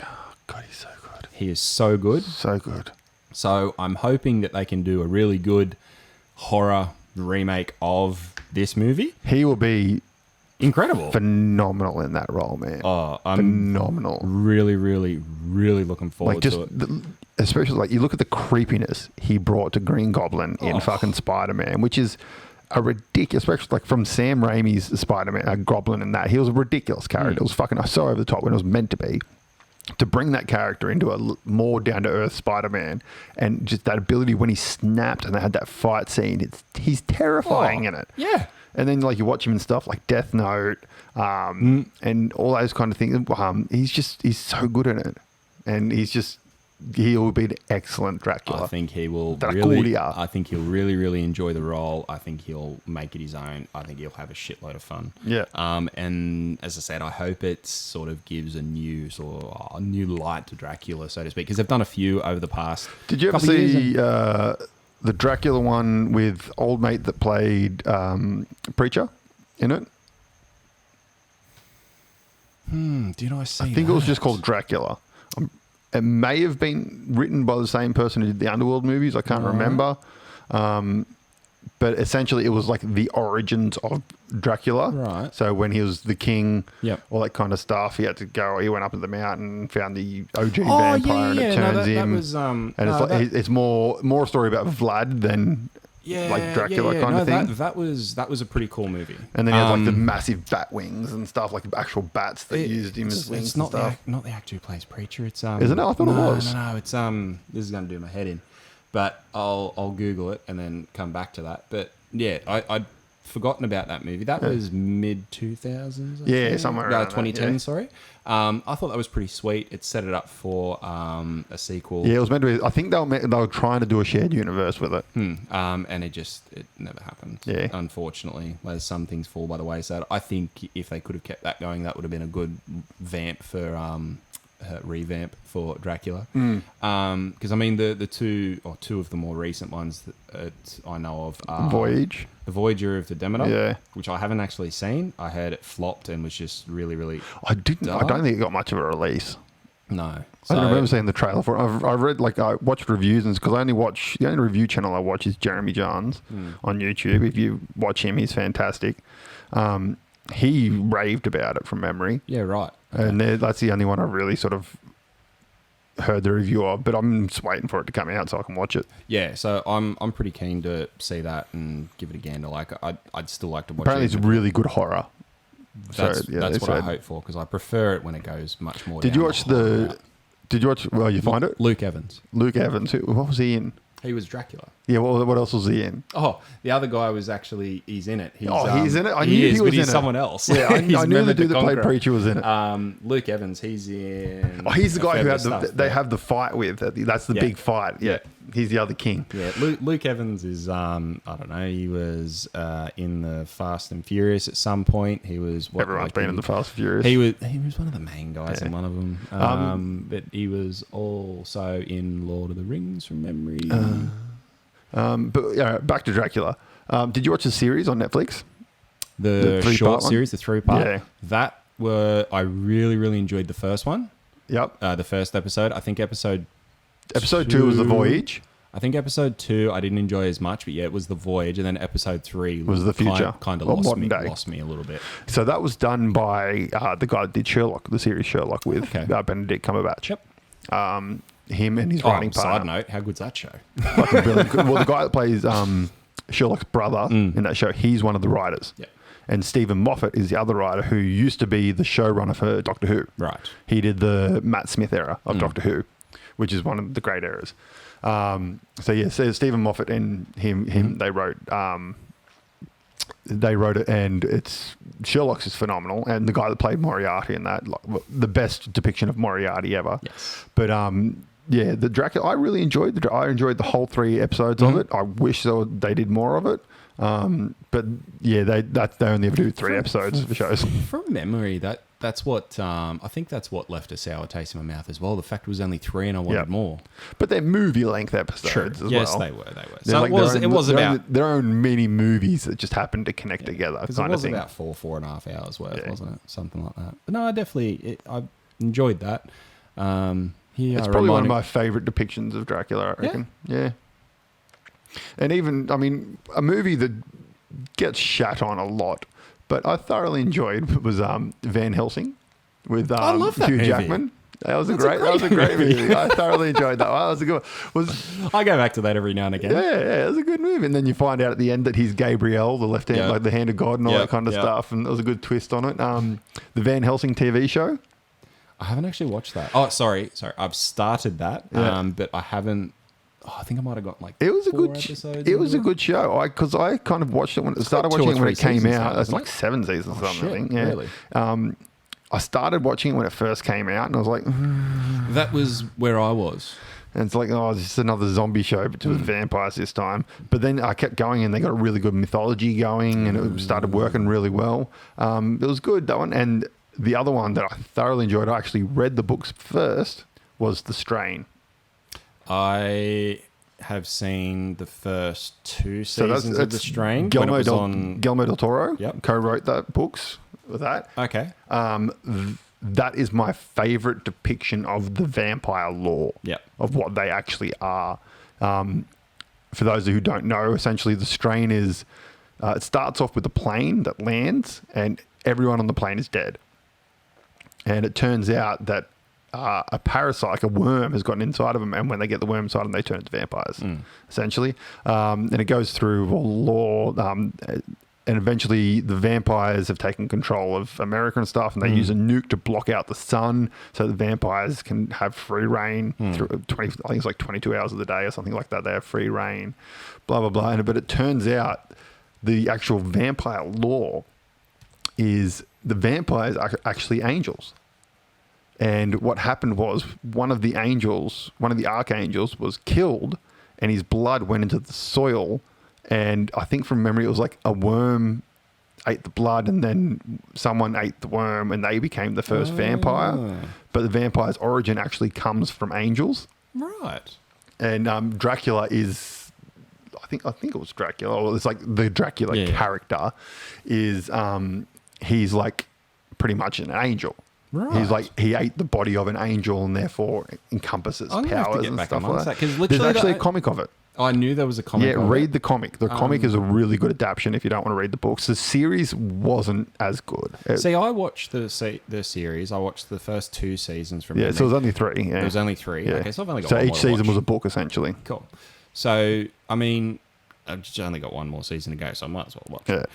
Oh, God, he's so good. He is so good. So good. So I'm hoping that they can do a really good horror remake of this movie. He will be incredible. phenomenal in that role, man. Oh, I'm phenomenal. really, really, really looking forward to it. Especially like you look at the creepiness he brought to Green Goblin in fucking Spider-Man, which is a ridiculous, especially like from Sam Raimi's Spider-Man, Goblin, and that he was a ridiculous character. It was fucking so over the top when it was meant to be. To bring that character into a more down-to-earth Spider-Man, and just that ability when he snapped and they had that fight scene, he's terrifying in it. Yeah. And then like you watch him in stuff like Death Note, and all those kind of things. He's so good in it, and he'll be an excellent Dracula. I think he will really, really enjoy the role. I think he'll make it his own. I think he'll have a shitload of fun. Yeah. And as I said, I hope it sort of gives a new light to Dracula, so to speak, because they've done a few over the past. Did you ever see the Dracula one with old mate that played Preacher in it? Did I see? I think it was just called Dracula. It may have been written by the same person who did the Underworld movies. I can't remember. But essentially, it was like the origins of Dracula. Right. So when he was the king, Yep. all that kind of stuff, he had to go. He went up to the mountain and found the OG vampire, and it turns him. That was, and it's more a story about Vlad than like Dracula kind of thing. That was a pretty cool movie. And then he had like the massive bat wings and stuff, like actual bats that used him as wings. It's not and stuff. not the actor who plays Preacher. It's Isn't it? I thought it was. No. It's this is going to do my head in, but I'll Google it and then come back to that. But yeah, I'd forgotten about that movie. That was mid 2000s. Yeah, somewhere around 2010. that, yeah. Sorry. I thought that was pretty sweet. It set it up for a sequel. Yeah, it was meant to be. I think they were trying to do a shared universe with it. And it never happened. Yeah. Unfortunately, as some things fall by the wayside. I think if they could have kept that going, that would have been a good revamp for Dracula. Because I mean, the two of the more recent ones that I know of are Voyage, The Voyager of the Demeter, Yeah. which I haven't actually seen. I heard it flopped and was just really, really. I don't think it got much of a release. No. I don't remember seeing the trailer for it. I read, like, I watched reviews, and because the only review channel I watch is Jeremy Johns on YouTube. If you watch him, he's fantastic. He raved about it from memory. Yeah, right. Okay. And that's the only one I really sort of heard the review of, but I'm just waiting for it to come out so I can watch it. Yeah, so I'm pretty keen to see that and give it a gander. Like, I'd still like to watch Apparently it. it's really good horror. That's what I said. hope for, because I prefer it when it goes much more. Did you watch Well, you find it? Luke Evans. Luke Evans. What was he in? He was Dracula. Yeah, what else was he in? Oh, the other guy he's in it. He's in it? I knew he was but in he's it. someone else. Yeah, I knew the Mehmet dude that played Conqueror. Preacher was in it. Luke Evans, he's in... Oh, he's the guy who they have. have the fight with. That's the big fight. Yeah. He's the other king. Yeah, Luke Evans is, I don't know, he was in the Fast and Furious at some point. He was... Everyone's been in the Fast and Furious. He was one of the main guys in one of them. But he was also in Lord of the Rings from memory. But back to Dracula. Did you watch the series on Netflix? The short series, the 3-part. Yeah. I really, really enjoyed the first one. Yep. The first episode. I think episode 2 was The Voyage. I think episode 2 I didn't enjoy as much, but yeah, it was The Voyage, and then episode 3 was The Future. Kind of Or lost modern day. me a little bit. So that was done by the guy that did Sherlock, the series Sherlock with Benedict Cumberbatch. Yep. Him and his writing partner. Side note, how good's that show? Fucking brilliant. Well, the guy that plays Sherlock's brother in that show, he's one of the writers. Yeah. And Stephen Moffat is the other writer who used to be the showrunner for Doctor Who. Right. He did the Matt Smith era of Doctor Who, which is one of the great eras. So Stephen Moffat and him they wrote it, and Sherlock's is phenomenal, and the guy that played Moriarty in that, like, the best depiction of Moriarty ever. Yes. But the Dracula, I really enjoyed the whole 3 episodes of it. I wish they did more of it. But yeah, they only ever do 3 episodes for shows. From memory, that's what I think that's what left a sour taste in my mouth as well. The fact it was only 3 and I wanted more. But they're movie length episodes as yes, well. they were. They're So it was about their own mini movies that just happened to connect together. Because it was about 4.5 hours worth, wasn't it? Something like that. But no, I enjoyed that. It's probably one of my favourite depictions of Dracula, I reckon. Yeah. And even, I mean, a movie that gets shat on a lot, but I thoroughly enjoyed was Van Helsing with I love that Hugh movie. Jackman. That was a That's a great great movie. I thoroughly enjoyed that. That was a good one. I go back to that every now and again. Yeah, it was a good movie. And then you find out at the end that he's Gabriel, the left hand, Yeah. like the hand of God and all Yeah, that kind of yeah. stuff. And there was a good twist on it. The Van Helsing TV show. I haven't actually watched that. Oh, sorry. I've started that, Yeah. but I haven't. Oh, I think I might have got like It was a 4 good. episodes. It was a into good show. Because I kind of watched it when started got 2 or watching it when it 3 came seasons out. now, That's isn't like it? 7 seasons or something. I shit, think. Yeah. really? I started watching it when it first came out, and I was like, That was where I was. and it's like, oh, it's just another zombie show, but with vampires this time. But then I kept going, and they got a really good mythology going, and it started working really well. It was good, that one. And the other one that I thoroughly enjoyed, I actually read the books first, was The Strain. I have seen the first 2 So seasons of The Strain. when it Guillermo was del, on. Guillermo del Toro Yep. co-wrote that books with that. Okay. That is my favorite depiction of the vampire lore, Yep. of what they actually are. For those who don't know, essentially the strain is, it starts off with a plane that lands and everyone on the plane is dead. And it turns out that a parasite, like a worm, has gotten inside of them, and when they get the worm inside them, they turn into vampires, essentially. And it goes through lore, and eventually the vampires have taken control of America and stuff, and they use a nuke to block out the sun so the vampires can have free reign through 20, I think it's like 22 hours of the day or something like that. They have free reign, blah, blah, blah. But it turns out the actual vampire lore is the vampires are actually angels. And what happened was one of the archangels was killed, and his blood went into the soil. And I think from memory, it was like a worm ate the blood, and then someone ate the worm, and they became the first vampire. But the vampire's origin actually comes from angels. Right. And Dracula is, I think it was Dracula, or it's like the Dracula character is, he's like pretty much an angel. Right. He's like, he ate the body of an angel and therefore encompasses I'm gonna have to powers get and back stuff amongst like that, 'cause that. literally There's actually that- a comic of it. I knew there was a comic. Yeah, of read it. the comic. The comic is a really good adaptation if you don't want to read the books. The series wasn't as good. See, I watched the series. I watched the first 2 seasons from. Yeah, memory. so it was only 3. Yeah. There was only 3. Yeah. Okay, so I've only got so one each more to season watch. was a book, essentially. Cool. So, I mean, I've just only got one more season to go, so I might as well watch it.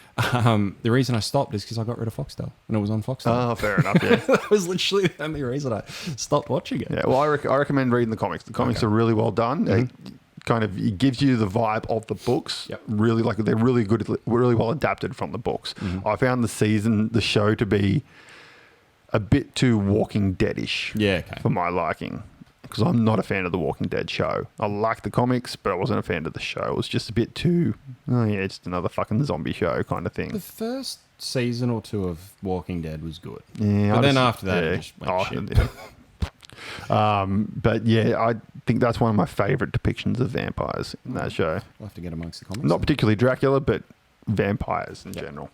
The reason I stopped is because I got rid of Foxtel, and it was on Foxtel. Oh, fair enough, yeah. That was literally the only reason I stopped watching it. Yeah, well, I recommend reading the comics. The comics are really well done. It gives you the vibe of the books. Yep. Really, like they're really good, really well adapted from the books. I found the show to be a bit too Walking Dead-ish. Yeah, okay. For my liking, because I'm not a fan of the Walking Dead show. I like the comics, but I wasn't a fan of the show. It was just a bit too, it's another fucking zombie show kind of thing. The first season or 2 of Walking Dead was good. Yeah, But then after that, it just went shit. yeah. But yeah, I think that's one of my favorite depictions of vampires in that show. I'll have to get amongst the comics. Not particularly Dracula, but vampires in general.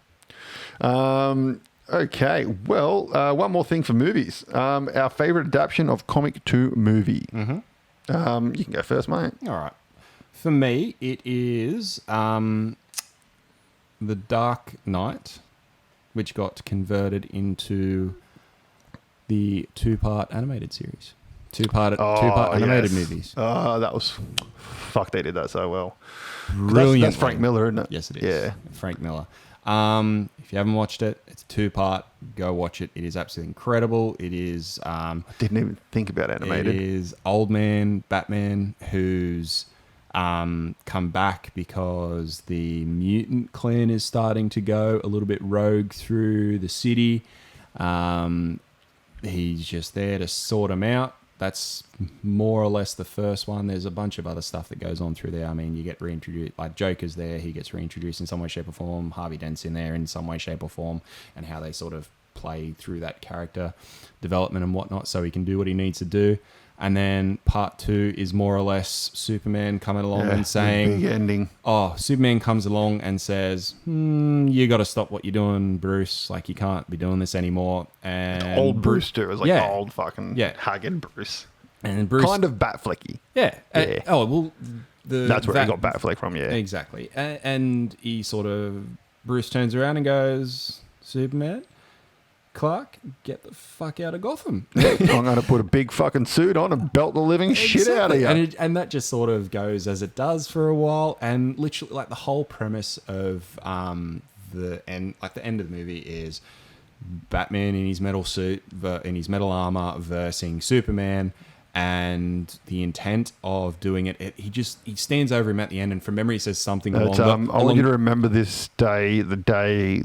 Okay, well, one more thing for movies. Our favorite adaptation of comic to movie. You can go first, mate. All right. For me, it is The Dark Knight, which got converted into the 2-part animated series. 2-part animated movies. Oh, that was... Fuck, they did that so well. Brilliant. That's Frank Miller, isn't it? Yes, it is. Yeah. Frank Miller. If you haven't watched it, it's a 2-part. Go watch it. It is absolutely incredible. It is... Didn't even think about animated. It is old man Batman who's come back because the mutant clan is starting to go a little bit rogue through the city. He's just there to sort them out. That's more or less the first one. There's a bunch of other stuff that goes on through there. I mean, you get reintroduced, like Joker's there. He gets reintroduced in some way, shape or form. Harvey Dent's in there in some way, shape or form, and how they sort of play through that character development and whatnot so he can do what he needs to do. And then part 2 is more or less Superman coming along and saying, big ending. Superman comes along and says, you got to stop what you're doing, Bruce. Like, you can't be doing this anymore. And Old Bruce too. It was like old fucking haggard Bruce. And Bruce... Kind of Batflecky. Yeah. That's where he got Batfleck from, yeah. Exactly. And he sort of... Bruce turns around and goes, Superman, Clark, get the fuck out of Gotham. I'm going to put a big fucking suit on and belt the living shit out of you. And that just sort of goes as it does for a while. And literally, like, the whole premise of the end of the movie is Batman in his metal suit, in his metal armor, versing Superman. And the intent of doing it, he stands over him at the end, and from memory, he says something I want you to remember this day, the day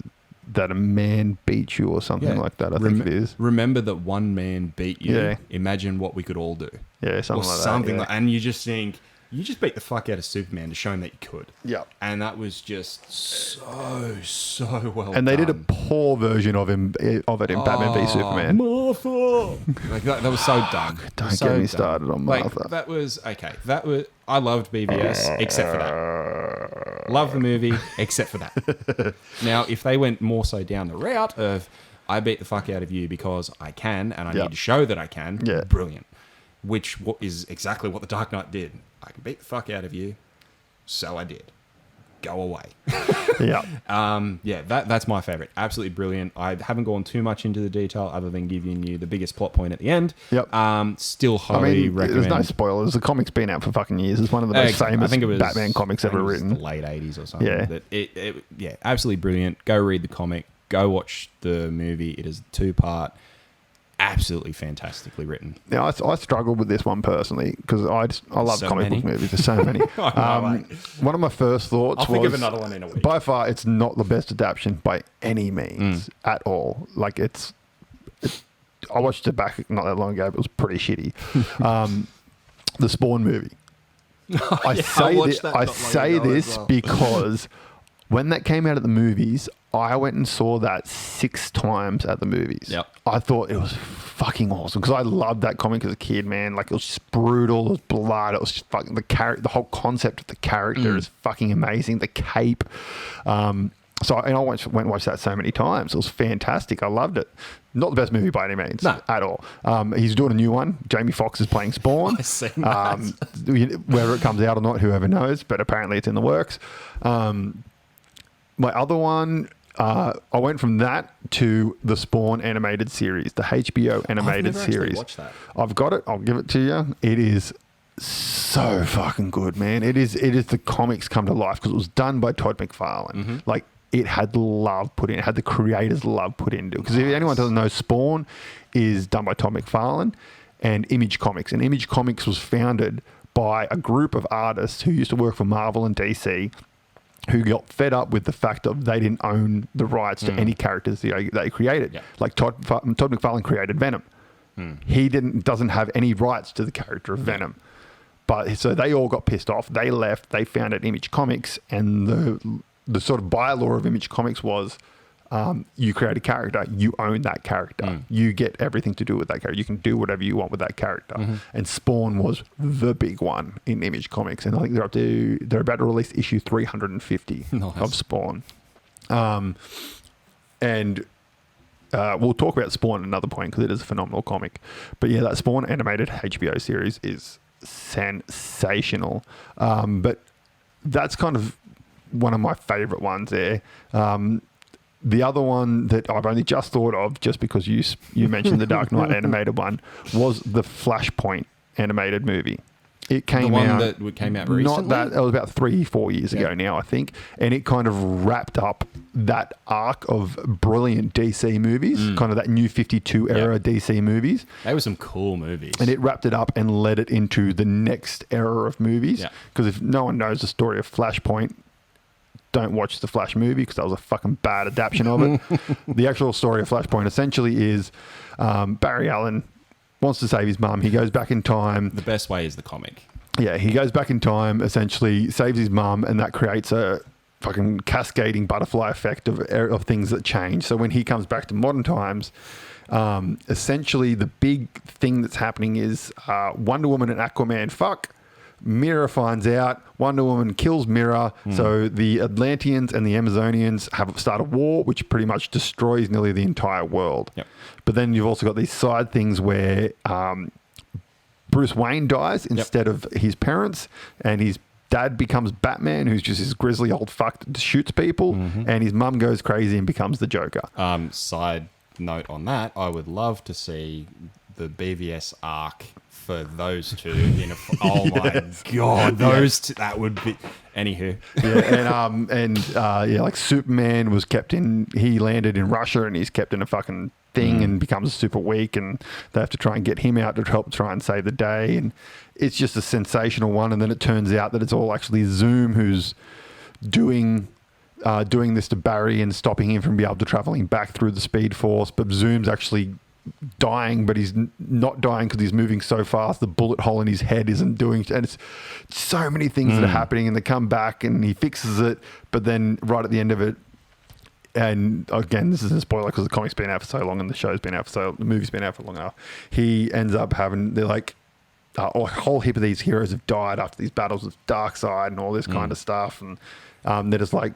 that a man beat you, or something like that. I think it is. Remember that one man beat you. Yeah. Imagine what we could all do. Yeah, something like that. And you just think, you just beat the fuck out of Superman to show him that you could. Yeah. And that was just so well done. And they did a poor version of it in Batman v Superman. Martha! Like that was so dumb. Don't get me started on Martha. Like, that was, okay. I loved BVS, except for that. Love the movie, except for that. Now, if they went more so down the route of, I beat the fuck out of you because I can, and I need to show that I can, brilliant. Which is exactly what the Dark Knight did. I can beat the fuck out of you, so I did. Go away. That's my favorite. Absolutely brilliant. I haven't gone too much into the detail other than giving you the biggest plot point at the end. Still highly recommend. There's no spoilers. The comic's been out for fucking years. It's one of the most famous Batman comics ever written. The late 80s or something. Yeah. Absolutely brilliant. Go read the comic. Go watch the movie. It is 2-part. Absolutely fantastically written. Now, I struggled with this one personally because I love comic book movies. There's so many. One of my first thoughts was... I'll think of another one in a week. By far, it's not the best adaptation by any means at all. Like, I watched it back not that long ago, but it was pretty shitty. The Spawn movie. I say this because when that came out at the movies, I went and saw that 6 times at the movies. Yep. I thought it was fucking awesome because I loved that comic as a kid, man. Like, it was just brutal, it was blood, it was just fucking the whole concept of the character is fucking amazing. The cape. So I went and watched that so many times. It was fantastic. I loved it. Not the best movie by any means at all. He's doing a new one. Jamie Foxx is playing Spawn. I've seen that. Whether it comes out or not, whoever knows, but apparently it's in the works. My other one... I went from that to the Spawn animated series, the HBO animated series. Watched that. I've got it. I'll give it to you. It is so fucking good, man. It is the comics come to life because it was done by Todd McFarlane. Like, it had love put in. It had the creators' love put into it. Because if anyone doesn't know, Spawn is done by Todd McFarlane and Image Comics. And Image Comics was founded by a group of artists who used to work for Marvel and DC, who got fed up with the fact that they didn't own the rights to any characters they created. Yeah. Like Todd McFarlane created Venom. He doesn't have any rights to the character of Venom. But so they all got pissed off. They left. They founded Image Comics, and the sort of bylaw of Image Comics was you create a character, you own that character. You get everything to do with that character. You can do whatever you want with that character. And Spawn was the big one in Image Comics. And I think they're about to release issue 350 of Spawn. And we'll talk about Spawn at another point because it is a phenomenal comic. But yeah, that Spawn animated HBO series is sensational. But that's kind of one of my favorite ones there. The other one that I've only just thought of, just because you mentioned the Dark Knight animated one, was the Flashpoint animated movie. It came out recently? Not that, it was about 3-4 years ago now, I think. And it kind of wrapped up that arc of brilliant DC movies, kind of that new 52 era DC movies. They were some cool movies. And it wrapped it up and led it into the next era of movies. Because if no one knows the story of Flashpoint, don't watch the Flash movie because that was a fucking bad adaptation of it. The actual story of Flashpoint essentially is Barry Allen wants to save his mum. He goes back in time. The best way is the comic. Yeah, he goes back in time, essentially saves his mum, and that creates a fucking cascading butterfly effect of things that change. So when he comes back to modern times, essentially the big thing that's happening is Wonder Woman and Aquaman fuck. Mira finds out. Wonder Woman kills Mira. So the Atlanteans and the Amazonians have started a war, which pretty much destroys nearly the entire world. But then you've also got these side things where Bruce Wayne dies instead of his parents, and his dad becomes Batman, who's just this grizzly old fuck that shoots people, and his mum goes crazy and becomes the Joker. Side note on that, I would love to see the BVS arc for those two in a. Oh my god, those two, that would be. Anywho, like Superman was kept in. He landed in Russia and he's kept in a fucking thing and becomes super weak, and they have to try and get him out to help try and save the day. And it's just a sensational one. And then it turns out that it's all actually Zoom who's doing this to Barry and stopping him from being able to traveling back through the Speed Force. But Zoom's actually dying, but he's not dying because he's moving so fast. The bullet hole in his head isn't doing, and it's so many things that are happening, and they come back and he fixes it. But then right at the end of it, and again, this isn't a spoiler because the comic's been out for so long and the movie's been out for long enough. He ends up having, they're like, a whole heap of these heroes have died after these battles with Darkseid and all this kind of stuff, and they're just like,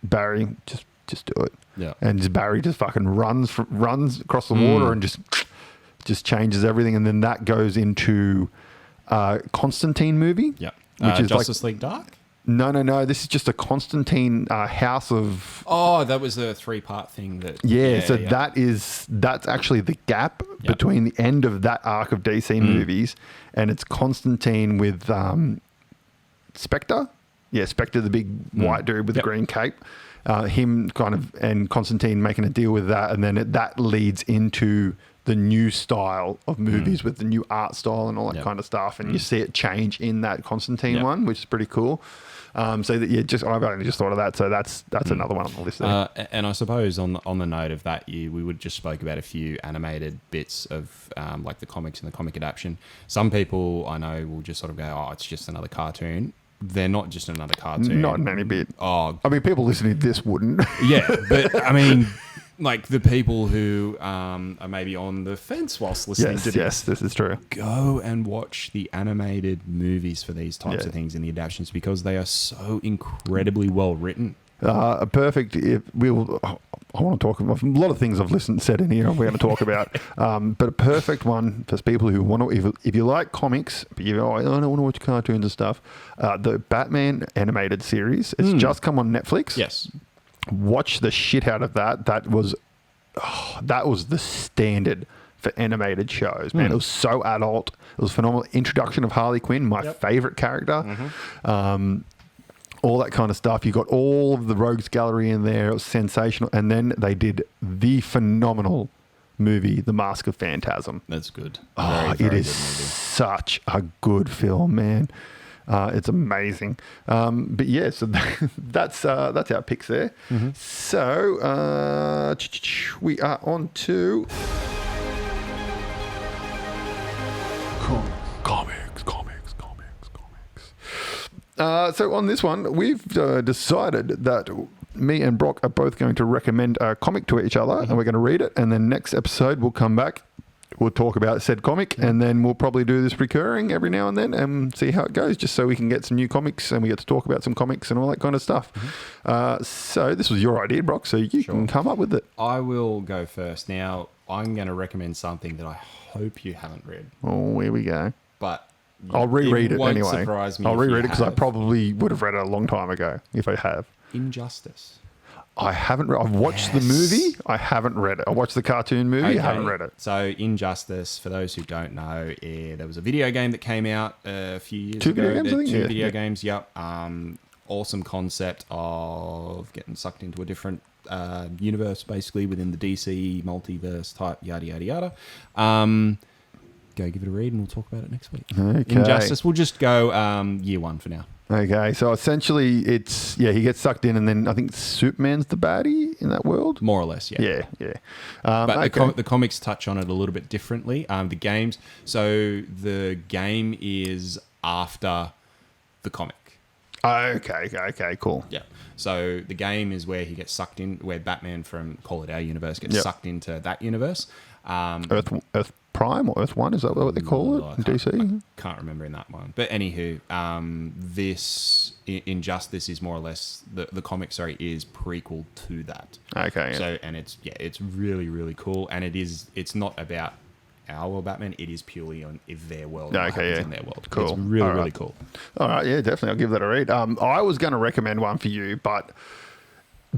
Barry, just do it. Yeah. And Barry just fucking runs across the water and just changes everything. And then that goes into Constantine movie. Yeah. Which is Justice League Dark? No. This is just a Constantine House of... Oh, that was a 3-part thing that... That's actually the gap between the end of that arc of DC movies, and it's Constantine with Spectre. Yeah, Spectre, the big white dude with the green cape. Him kind of, and Constantine making a deal with that, and then that leads into the new style of movies with the new art style and all that kind of stuff, and you see it change in that Constantine one, which is pretty cool. I've only just thought of that, so that's another one on the list there. And I suppose on the note of that, we would just spoke about a few animated bits of like the comics and the comic adaptation. Some people I know will just sort of go, "Oh, it's just another cartoon." They're not just another cartoon. Not in any bit. Oh, I mean, people listening to this wouldn't. Yeah, but I mean, like the people who are maybe on the fence whilst listening to this. Yes, this is true. Go and watch the animated movies for these types of things in the adaptations because they are so incredibly well written. Perfect. I want to talk about a lot of things I've said in here. We're going to talk about, but a perfect one for people who want to. If you like comics, but I don't want to watch cartoons and stuff. The Batman animated series. It's just come on Netflix. Yes. Watch the shit out of that. That was the standard for animated shows, man. It was so adult. It was phenomenal. Introduction of Harley Quinn, my favorite character. All that kind of stuff. You got all of the Rogues Gallery in there. It was sensational. And then they did the phenomenal movie, The Mask of Phantasm. That's good. It is such a good film, man. It's amazing. But yeah, so that's our picks there. So we are on to comics. So on this one, we've decided that me and Brock are both going to recommend a comic to each other, and we're going to read it. And then next episode, we'll come back. We'll talk about said comic, and then we'll probably do this recurring every now and then and see how it goes, just so we can get some new comics and we get to talk about some comics and all that kind of stuff. So this was your idea, Brock, so you can come up with it. I will go first. Now, I'm going to recommend something that I hope you haven't read. Oh, here we go. But I'll reread it won't anyway. Surprise me. I'll reread it because I have. probably would have read it a long time ago if I have. Injustice. I haven't read. I've watched the movie. I haven't read it. I watched the cartoon movie. I haven't read it. So Injustice, for those who don't know, there was a video game that came out a few years Two ago. video games, I think? Two Yeah. video games, yep. Awesome concept of getting sucked into a different universe, basically, within the DC multiverse type, yada, yada, yada. Go give it a read and we'll talk about it next week. Okay. Injustice, we'll just go year one for now. Okay, so essentially it's, he gets sucked in and then I think Superman's the baddie in that world? More or less, yeah. Yeah. But the comics touch on it a little bit differently. The games, so the game is after the comic. Okay, cool. Yeah. So the game is where he gets sucked in, where Batman from, call it our universe, gets sucked into that universe. Earth Prime or Earth 1, is that what they call it in DC? I can't remember in that one. But anywho, this Injustice is more or less, the comic, is prequel to that. Okay. Yeah. So, and it's really, really cool. And it's not about our world Batman. It is purely on if their world. Yeah, what okay, happens yeah. in their world. Cool. It's really, All right. really cool. All right, yeah, definitely. I'll give that a read. I was going to recommend one for you, but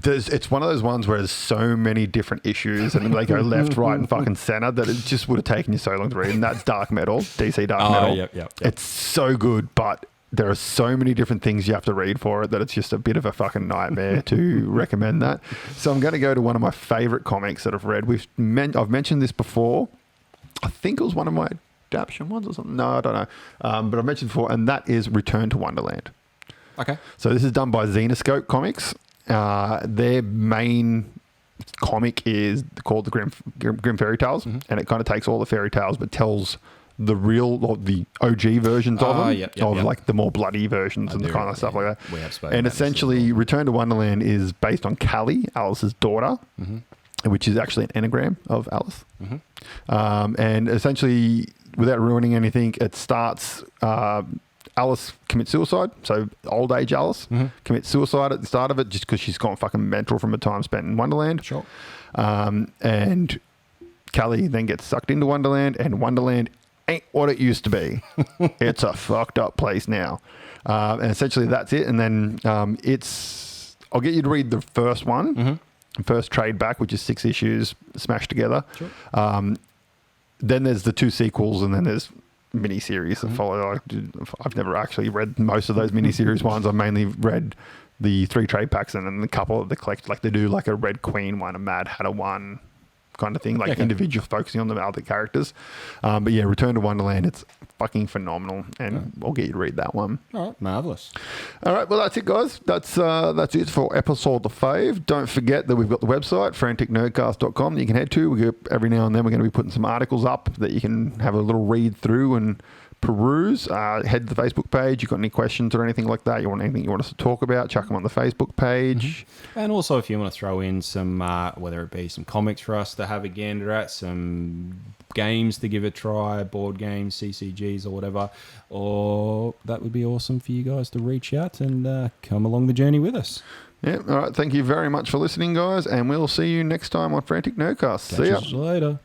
it's one of those ones where there's so many different issues and they go left, right, and fucking center that it just would have taken you so long to read. And that's Dark Metal, DC Dark Metal. Yep. It's so good, but there are so many different things you have to read for it that it's just a bit of a fucking nightmare to recommend that. So I'm going to go to one of my favorite comics that I've read. I've mentioned this before. I think it was one of my adaptation ones or something. No, I don't know. But I've mentioned before, and that is Return to Wonderland. Okay. So this is done by Xenoscope Comics. Their main comic is called the Grim Fairy Tales, and it kind of takes all the fairy tales but tells the real or the OG versions of them, like the more bloody versions and the kind of stuff like that. We have spoken and about this essentially, as well. Return to Wonderland is based on Callie, Alice's daughter, which is actually an anagram of Alice. And essentially, without ruining anything, it starts. Alice commits suicide, so old age Alice commits suicide at the start of it just because she's gone fucking mental from the time spent in Wonderland. Sure. And Callie then gets sucked into Wonderland, and Wonderland ain't what it used to be. It's a fucked up place now. And essentially that's it. And then I'll get you to read the first one, first trade back, which is 6 issues smashed together. Sure. Then there's the 2 sequels, and then there's mini-series that follow. I've never actually read most of those mini-series ones. I've mainly read the 3 trade packs and then a couple of the collect. Like they do like a Red Queen one, a Mad Hatter one, kind of thing, like individual focusing on the other characters. But yeah, Return to Wonderland, it's fucking phenomenal, and I'll get you to read that one. All right, marvelous. All right, well that's it, guys. That's it for episode 5. Don't forget that we've got the website franticnerdcast.com that you can head to. Every now and then we're going to be putting some articles up that you can have a little read through and peruse. Head to the Facebook page. You got any questions or anything like that? Anything you want us to talk about? Chuck them on the Facebook page. And also, if you want to throw in some, whether it be some comics for us to have a gander at, some games to give a try, board games, CCGs or whatever, or that would be awesome for you guys to reach out and come along the journey with us. Yeah. All right. Thank you very much for listening, guys, and we'll see you next time on Frantic Nerdcast. Catch See ya. you later.